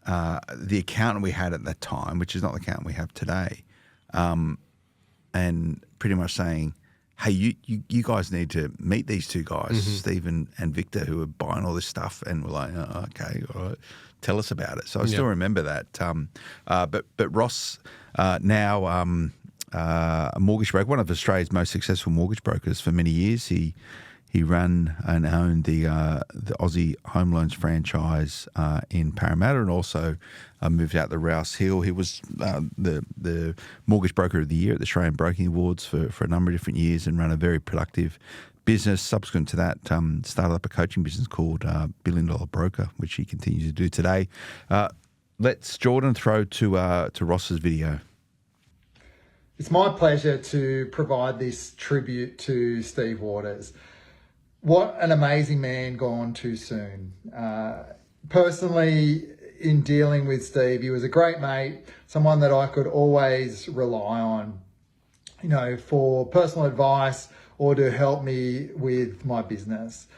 the accountant we had at that time, which is not the accountant we have today, and pretty much saying, hey, you guys need to meet these two guys, Steve and Victor, who are buying all this stuff. And we're like, okay, all right, tell us about it. So I still remember that. But Ross, now a mortgage broker, one of Australia's most successful mortgage brokers for many years. He ran and owned the Aussie Home Loans franchise in Parramatta, and also moved out to Rouse Hill. He was the Mortgage Broker of the Year at the Australian Broking Awards for a number of different years, and ran a very productive business. Subsequent to that, started up a coaching business called $1 Billion Broker, which he continues to do today. Let's, Jordan, throw to Ross's video. It's my pleasure to provide this tribute to Steve Waters. What an amazing man gone too soon. Personally, in dealing with Steve, he was a great mate, someone that I could always rely on, for personal advice or to help me with my business.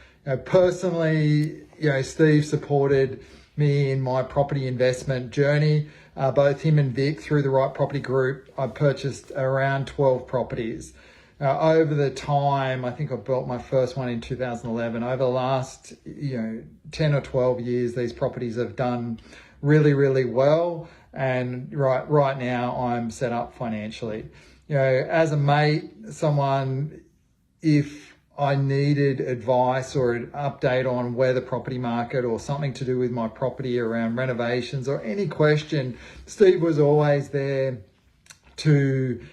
Personally, Steve supported me in my property investment journey. Both him and Vic, through the Right Property Group, I purchased around 12 properties. Over the time, I think I built my first one in 2011. Over the last, 10 or 12 years, these properties have done really, really well. And right now, I'm set up financially. As a mate, someone, if I needed advice or an update on where the property market or something to do with my property around renovations or any question, Steve was always there to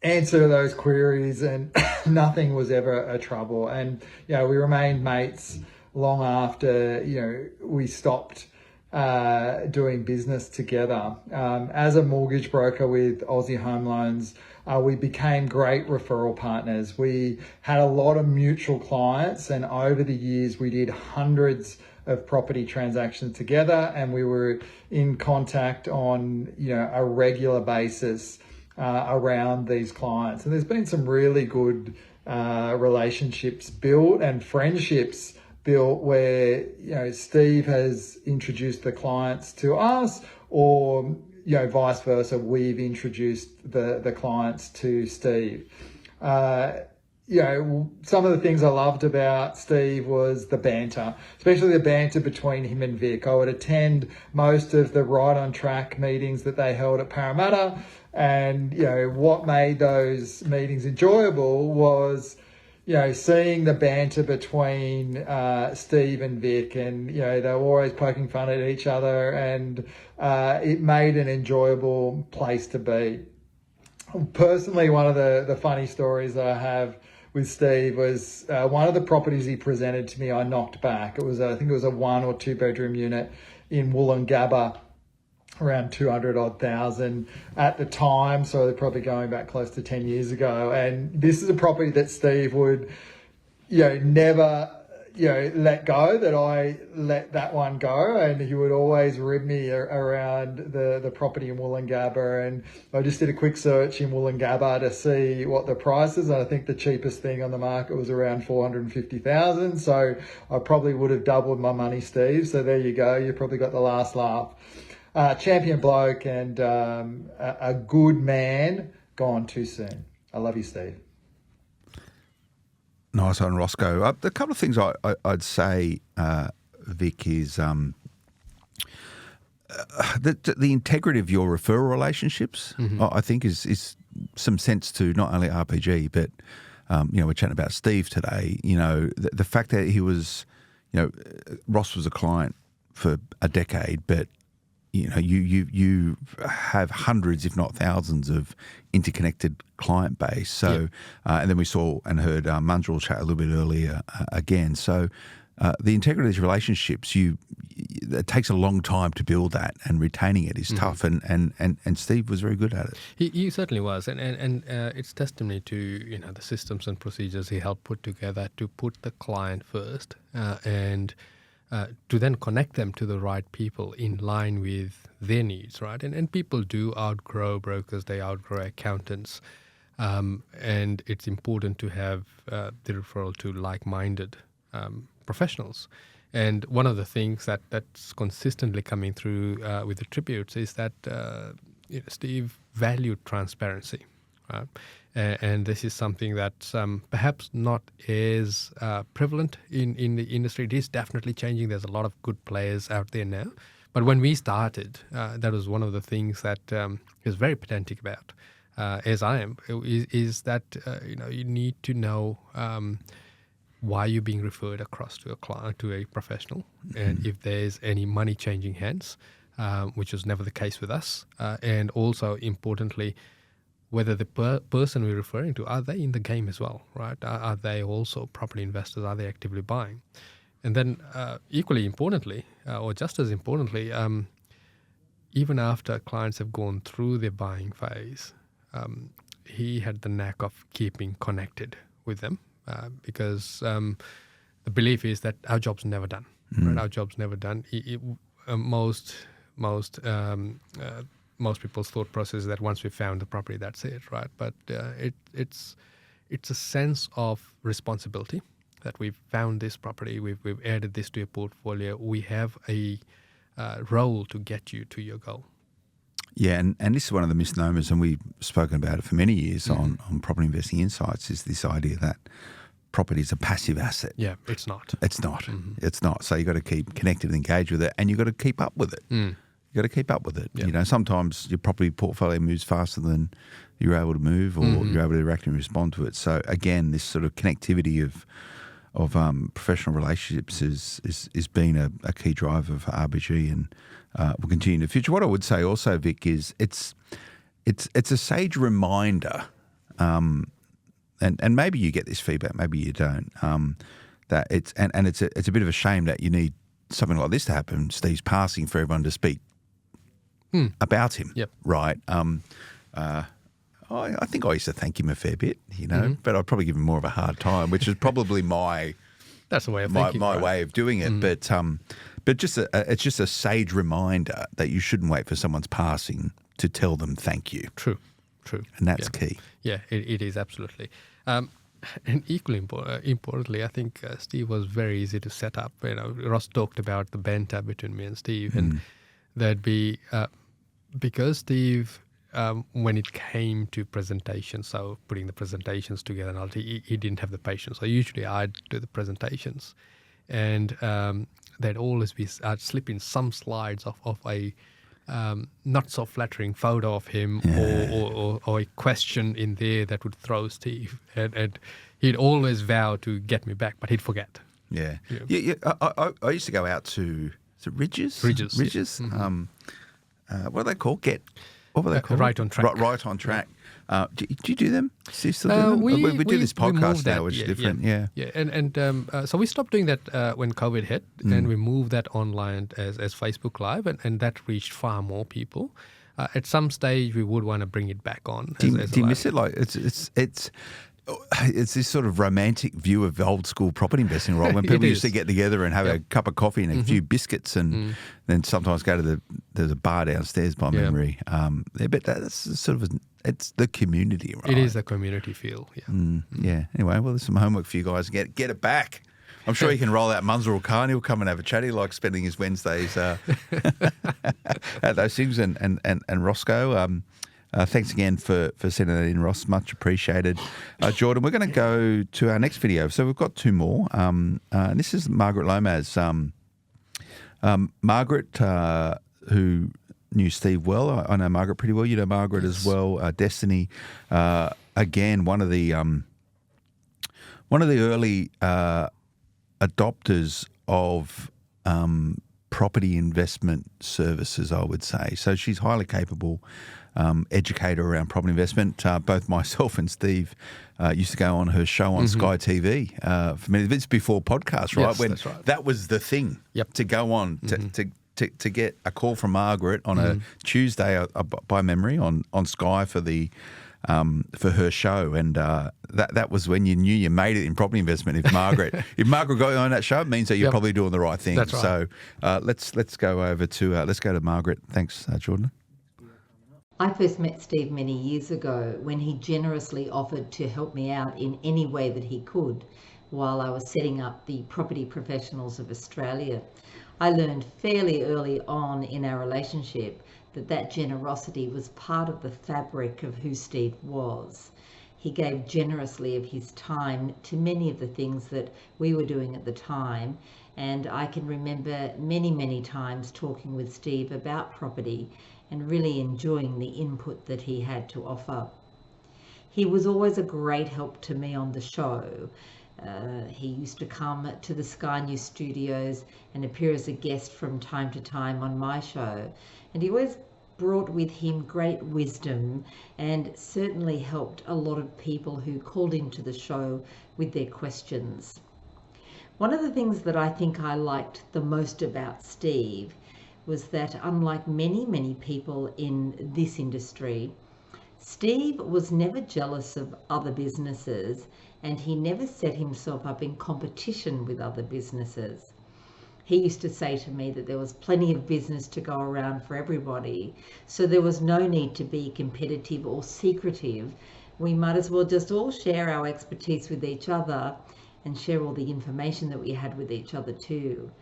answer to those queries, and nothing was ever a trouble. And, you know, we remained mates long after, you know, we stopped doing business together. As a mortgage broker with Aussie Home Loans, we became great referral partners. We had a lot of mutual clients, and over the years we did hundreds of property transactions together, and we were in contact on, you know, a regular basis around these clients. And there's been some really good relationships built and friendships built where, you know, Steve has introduced the clients to us, or, you know, vice versa, we've introduced the clients to Steve. You know, some of the things I loved about Steve was the banter, especially the banter between him and Vic. I would attend most of the Right on Track meetings that they held at Parramatta, and, you know, what made those meetings enjoyable was, you know, seeing the banter between Steve and Vic, and, you know, they were always poking fun at each other, and it made an enjoyable place to be. Personally, one of the funny stories that I have with Steve was one of the properties he presented to me, I knocked back. It was, I think it was a 1 or 2 bedroom unit in Wollongabba, around 200,000 at the time. So they're probably going back close to 10 years ago. And this is a property that Steve would, you know, never, you know, let go, that I let that one go. And he would always rib me around the property in Wollongabba. And I just did a quick search in Wollongabba to see what the price is. And I think the cheapest thing on the market was around 450,000. So I probably would have doubled my money, Steve. So there you go. You probably got the last laugh. Champion bloke, and a good man gone too soon. I love you, Steve. Nice one, Roscoe. A couple of things I'd say, Vic, is the integrity of your referral relationships, I think, is some sense to not only RPG, but, you know, we're chatting about Steve today. You know, the fact that he was, you know, Ross was a client for a decade, but, you know, you have hundreds, if not thousands, of interconnected client base. So, and then we saw and heard Munjal chat a little bit earlier again. So, the integrity of these relationships, it takes a long time to build that, and retaining it is tough. And Steve was very good at it. He certainly was, and it's testimony to, you know, the systems and procedures he helped put together to put the client first, and to then connect them to the right people in line with their needs, right? And people do outgrow brokers, they outgrow accountants, and it's important to have the referral to like-minded professionals. And one of the things that's consistently coming through with the tributes is that you know, Steve valued transparency, right? And this is something that's perhaps not as prevalent in the industry. It is definitely changing. There's a lot of good players out there now. But when we started, that was one of the things that he was very pedantic about, as I am, is that you know, you need to know why you're being referred across to a client, to a professional, and if there's any money changing hands, which was never the case with us, and also importantly, whether the person we're referring to, are they in the game as well, right? Are they also property investors? Are they actively buying? And then equally importantly, or just as importantly, even after clients have gone through their buying phase, he had the knack of keeping connected with them because the belief is that our job's never done, right? Our job's never done. Most people's thought process is that once we've found the property, that's it, right? But it's a sense of responsibility that we've found this property, we've added this to your portfolio, we have a role to get you to your goal. Yeah, and this is one of the misnomers, and we've spoken about it for many years on Property Investing Insights, is this idea that property is a passive asset. Yeah, it's not. It's not. It's not. So you've got to keep connected and engaged with it, and you've got to keep up with it. You've got to keep up with it. Yep. You know, sometimes your property portfolio moves faster than you're able to move, or you're able to react and respond to it. So again, this sort of connectivity of professional relationships is been a key driver for RBG, and will continue in the future. What I would say also, Vic, is it's a sage reminder and maybe you get this feedback, maybe you don't. That it's a bit of a shame that you need something like this to happen. Steve's passing for everyone to speak about him. Yep. Right. I think I used to thank him a fair bit, but I'd probably give him more of a hard time, which is probably my that's the way of thinking, my right? way of doing it. But it's just a sage reminder that you shouldn't wait for someone's passing to tell them thank you. True. And that's key. Yeah, it is absolutely. And equally importantly, I think Steve was very easy to set up. Ross talked about the banter between me and Steve, and there'd be because Steve, when it came to presentations, so putting the presentations together, and all, he didn't have the patience. So usually I'd do the presentations, and there'd always be I'd slip in some slides of a not so flattering photo of him or a question in there that would throw Steve, and he'd always vow to get me back, but he'd forget. Yeah. I used to go out to Ridges. Mm-hmm. What are they called? What were they called? Right on Track. Right on Track. Do you do them? Do you still do them? We do this podcast now, which is different. Yeah. And so we stopped doing that when COVID hit, and we moved that online as Facebook Live, and that reached far more people. At some stage, we would want to bring it back on. Do you miss it? Like it's this sort of romantic view of old school property investing, right? When people used to get together and have a cup of coffee and a few biscuits, and then sometimes go to there's a bar downstairs by memory. But that's sort of it's the community, right? It is a community feel. Yeah. Anyway, well, there's some homework for you guys. Get it back. I'm sure he can roll out Manel Khan. He'll come and have a chat. He likes spending his Wednesdays at those things. And Roscoe. Thanks again for sending that in, Ross. Much appreciated. Jordan, we're going to go to our next video. So we've got two more. And this is Margaret Lomas. Margaret, who knew Steve well. I know Margaret pretty well. You know Margaret as well. Destiny, again, one of the early adopters of property investment services, I would say. So she's highly capable. Educator around property investment. Both myself and Steve used to go on her show on Sky TV for many. It's before podcast, right? Yes, that's right. That was the thing. Yep. To go on to get a call from Margaret on a Tuesday by memory on Sky for the for her show, and that was when you knew you made it in property investment. If Margaret got on that show, it means that you're probably doing the right thing. That's right. So let's go over to Margaret. Thanks, Jordan. I first met Steve many years ago when he generously offered to help me out in any way that he could while I was setting up the Property Professionals of Australia. I learned fairly early on in our relationship that generosity was part of the fabric of who Steve was. He gave generously of his time to many of the things that we were doing at the time, and I can remember many times talking with Steve about property and really enjoying the input that he had to offer. He was always a great help to me on the show. He used to come to the Sky News studios and appear as a guest from time to time on my show, and he always brought with him great wisdom and certainly helped a lot of people who called into the show with their questions. One of the things that I think I liked the most about Steve was that, unlike many people in this industry, Steve was never jealous of other businesses, and he never set himself up in competition with other businesses. He used to say to me that there was plenty of business to go around for everybody, so there was no need to be competitive or secretive. We might as well just all share our expertise with each other and share all the information that we had with each other too.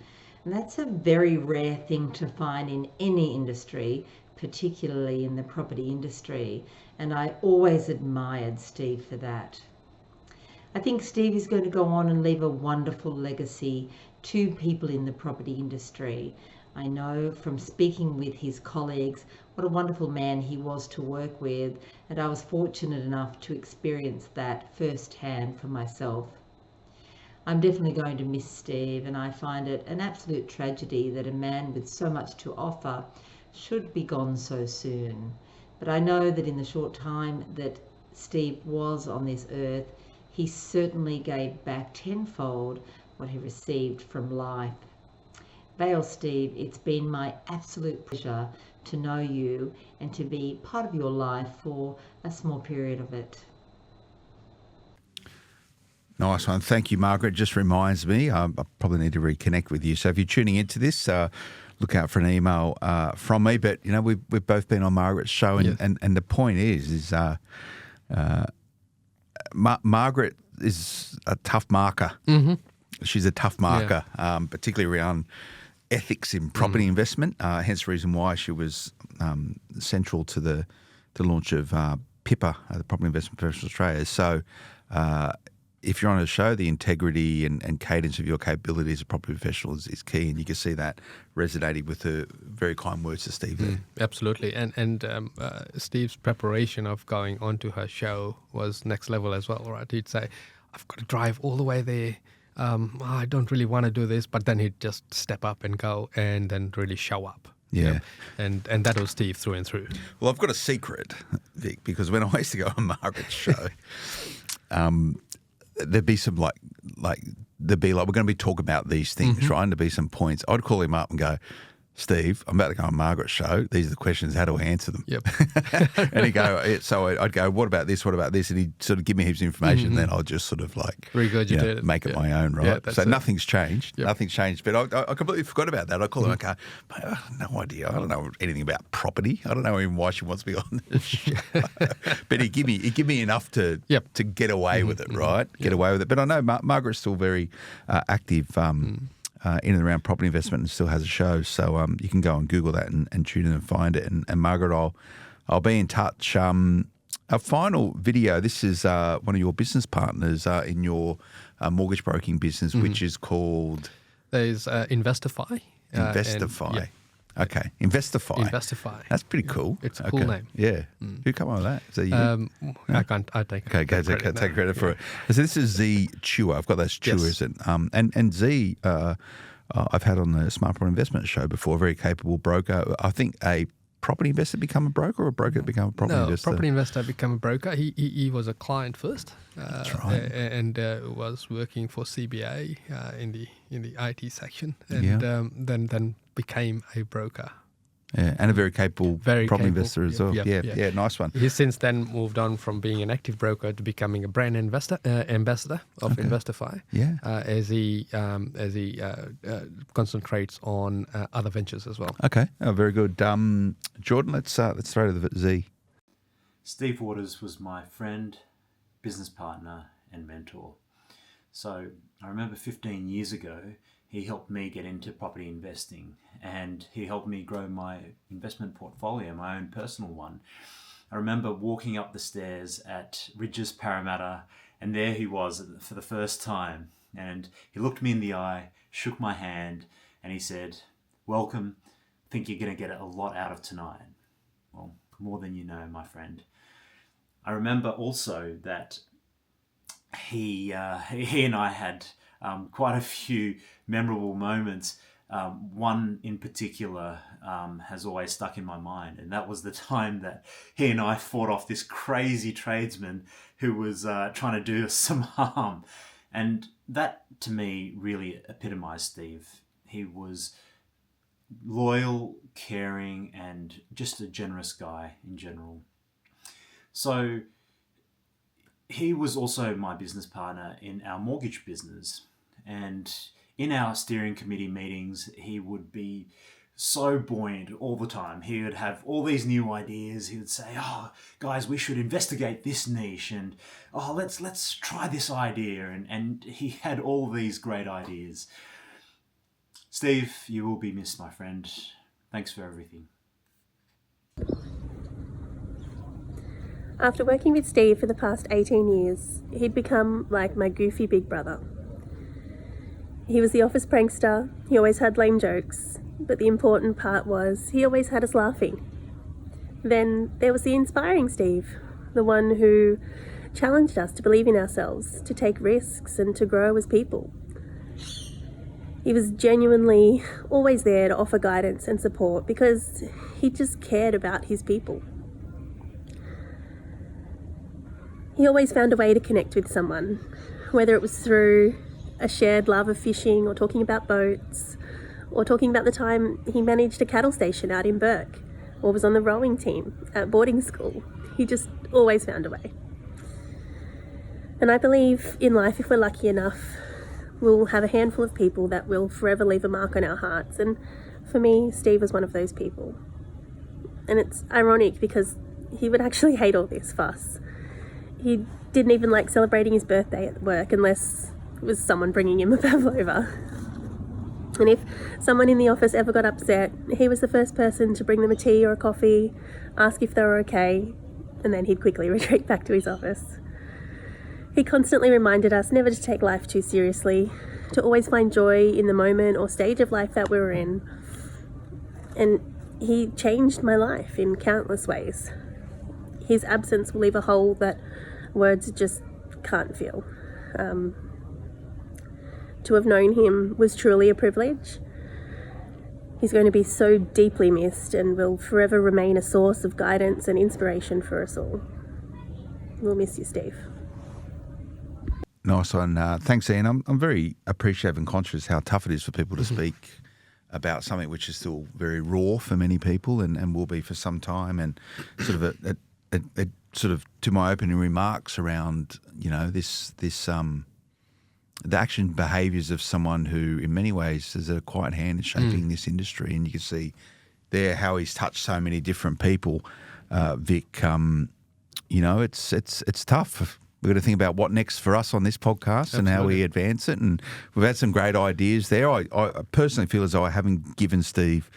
And that's a very rare thing to find in any industry, particularly in the property industry. And I always admired Steve for that. I think Steve is going to go on and leave a wonderful legacy to people in the property industry. I know from speaking with his colleagues what a wonderful man he was to work with, and I was fortunate enough to experience that firsthand for myself. I'm definitely going to miss Steve, and I find it an absolute tragedy that a man with so much to offer should be gone so soon. But I know that in the short time that Steve was on this earth, he certainly gave back tenfold what he received from life. Vale Steve, it's been my absolute pleasure to know you and to be part of your life for a small period of it. Nice one. Thank you, Margaret. Just reminds me, I probably need to reconnect with you. So if you're tuning into this, look out for an email from me. But, you know, we've both been on Margaret's show, and the point is Margaret is a tough marker. Mm-hmm. She's a tough marker, particularly around ethics in property investment, hence the reason why she was central to the launch of PIPA, the Property Investment Professionals Australia. So if you're on a show, the integrity and cadence of your capability as a property professional is key, and you can see that resonating with the very kind words to Steve there. Absolutely. And Steve's preparation of going onto her show was next level as well, right? He'd say, I've got to drive all the way there. I don't really want to do this, but then he'd just step up and go and then really show up. Yeah. And that was Steve through and through. Well, I've got a secret, Vic, because when I used to go on Margaret's show, there'd be some like we're going to be talking about these things, right? And there'd be some points. I'd call him up and go, Steve, I'm about to go on Margaret's show. These are the questions. How do I answer them? Yep. And he'd go, so I'd go, what about this? What about this? And he'd sort of give me heaps of information, and then I'll just sort of like make it my own, right? So nothing's changed. Yep. Nothing's changed. But I completely forgot about that. I call him and go, I have no idea. I don't know anything about property. I don't know even why she wants me on this show. But he'd give me enough to get away with it, right? Get away with it. But I know Margaret's still very active in and around property investment and still has a show. So you can go and Google that and tune in and find it. And Margaret, I'll be in touch. A final video, this is one of your business partners in your mortgage broking business, which is called? There's Investify. Investify. Okay, Investify. That's pretty cool. It's a cool name. Yeah. Who come up with that? Is that you? I can't. I take. Okay, take credit for it. So this is Z Chewer. I've got those chewers, and Z. I've had on the Smart Property Investment show before. A very capable broker. I think a property investor become a broker, or a broker become a property investor. Property investor become a broker. He was a client first. That's right. And was working for CBA in the IT section, and then became a broker. Yeah, and a very capable property investor as well. Yeah, nice one. He's since then moved on from being an active broker to becoming a brand ambassador of Investify. Yeah, as he concentrates on other ventures as well. Okay, very good. Jordan, let's throw to the Z. Steve Waters was my friend, business partner, and mentor. So I remember 15 years ago, he helped me get into property investing, and he helped me grow my investment portfolio, my own personal one. I remember walking up the stairs at Ridges Parramatta, and there he was for the first time. And he looked me in the eye, shook my hand, and he said, "Welcome. Think you're going to get a lot out of tonight." Well, more than you know, my friend. I remember also that he and I had quite a few memorable moments. One in particular has always stuck in my mind, and that was the time that he and I fought off this crazy tradesman who was trying to do us some harm. And that, to me, really epitomized Steve. He was loyal, caring, and just a generous guy in general. So he was also my business partner in our mortgage business. And in our steering committee meetings, he would be so buoyant all the time. He would have all these new ideas. He would say, "Oh, guys, we should investigate this niche, and oh, let's try this idea." And he had all these great ideas. Steve, you will be missed, my friend. Thanks for everything. After working with Steve for the past 18 years, he'd become like my goofy big brother. He was the office prankster. He always had lame jokes, but the important part was he always had us laughing. Then there was the inspiring Steve, the one who challenged us to believe in ourselves, to take risks, and to grow as people. He was genuinely always there to offer guidance and support because he just cared about his people. He always found a way to connect with someone, whether it was through a shared love of fishing or talking about boats, or talking about the time he managed a cattle station out in Burke, or was on the rowing team at boarding school. He just always found a way. And I believe in life, if we're lucky enough, we'll have a handful of people that will forever leave a mark on our hearts. And for me, Steve was one of those people. And it's ironic because he would actually hate all this fuss. He didn't even like celebrating his birthday at work unless it was someone bringing him a pavlova. And if someone in the office ever got upset, he was the first person to bring them a tea or a coffee, ask if they were okay, and then he'd quickly retreat back to his office. He constantly reminded us never to take life too seriously, to always find joy in the moment or stage of life that we were in. And he changed my life in countless ways. His absence will leave a hole that words just can't fill. To have known him was truly a privilege. He's going to be so deeply missed and will forever remain a source of guidance and inspiration for us all. We'll miss you, Steve. Nice one. Thanks, Ian. I'm very appreciative and conscious how tough it is for people to speak about something which is still very raw for many people and will be for some time. And sort of a sort of to my opening remarks around, the action behaviours of someone who in many ways has a quiet hand in shaping this industry. And you can see there how he's touched so many different people, Vic. It's tough. We've got to think about what next for us on this podcast. Absolutely. And how we advance it. And we've had some great ideas there. I personally feel as though I haven't given Steve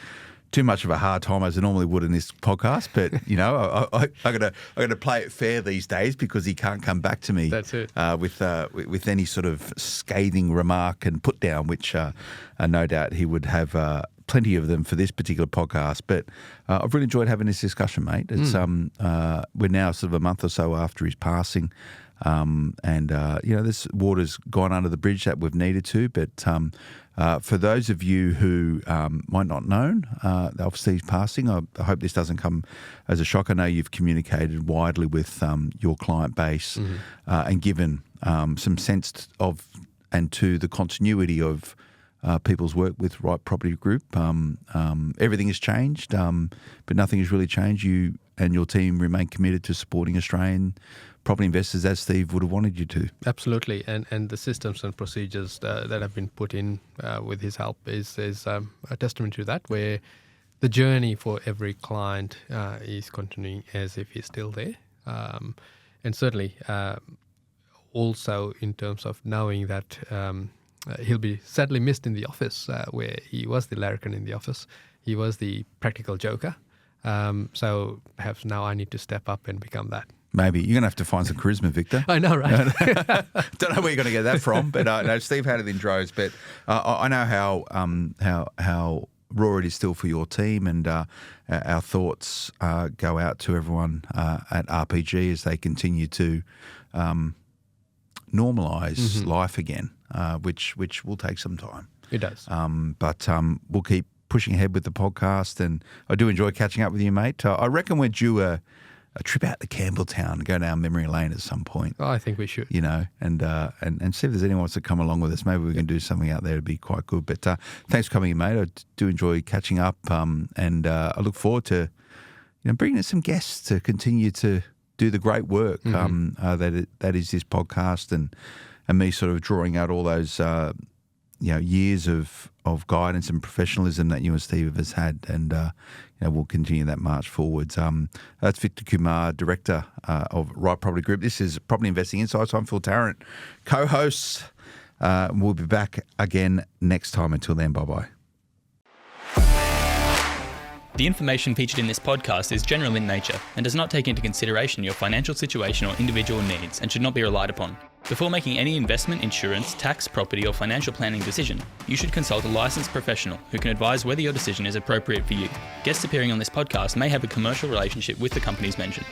too much of a hard time as I normally would in this podcast, but I got to play it fair these days because he can't come back to me. That's it. With any sort of scathing remark and put down, which no doubt he would have plenty of them for this particular podcast. But I've really enjoyed having this discussion, mate. It's we're now sort of a month or so after his passing. This water's gone under the bridge that we've needed to. But for those of you who might not know of Steve's passing, I hope this doesn't come as a shock. I know you've communicated widely with your client base and given some sense of and to the continuity of people's work with Right Property Group. Everything has changed, but nothing has really changed. You and your team remain committed to supporting Australian property investors as Steve would have wanted you to. Absolutely, and the systems and procedures that have been put in with his help is a testament to that, where the journey for every client is continuing as if he's still there. And certainly also in terms of knowing that he'll be sadly missed in the office, where he was the larrikin in the office. He was the practical joker. So perhaps now I need to step up and become that. Maybe. You're going to have to find some charisma, Victor. I know, right? Don't know where you're going to get that from, but no, Steve had it in droves. But I know how raw it is still for your team, and our thoughts go out to everyone at RPG as they continue to normalise life again, which will take some time. It does. But we'll keep pushing ahead with the podcast, and I do enjoy catching up with you, mate. I reckon we're due a trip out to Campbelltown and go down memory lane at some point. Oh, I think we should. And see if there's anyone wants to come along with us. Maybe we can do something out there. It'd be quite good. But thanks for coming in, mate. I do enjoy catching up, and I look forward to bringing in some guests to continue to do the great work that is this podcast, and me sort of drawing out all those years of guidance and professionalism that you and Steve have had, and we'll continue that march forwards. That's Victor Kumar, Director of Right Property Group. This is Property Investing Insights. I'm Phil Tarrant, co-host. We'll be back again next time. Until then, bye-bye. The information featured in this podcast is general in nature and does not take into consideration your financial situation or individual needs and should not be relied upon. Before making any investment, insurance, tax, property or financial planning decision, you should consult a licensed professional who can advise whether your decision is appropriate for you. Guests appearing on this podcast may have a commercial relationship with the companies mentioned.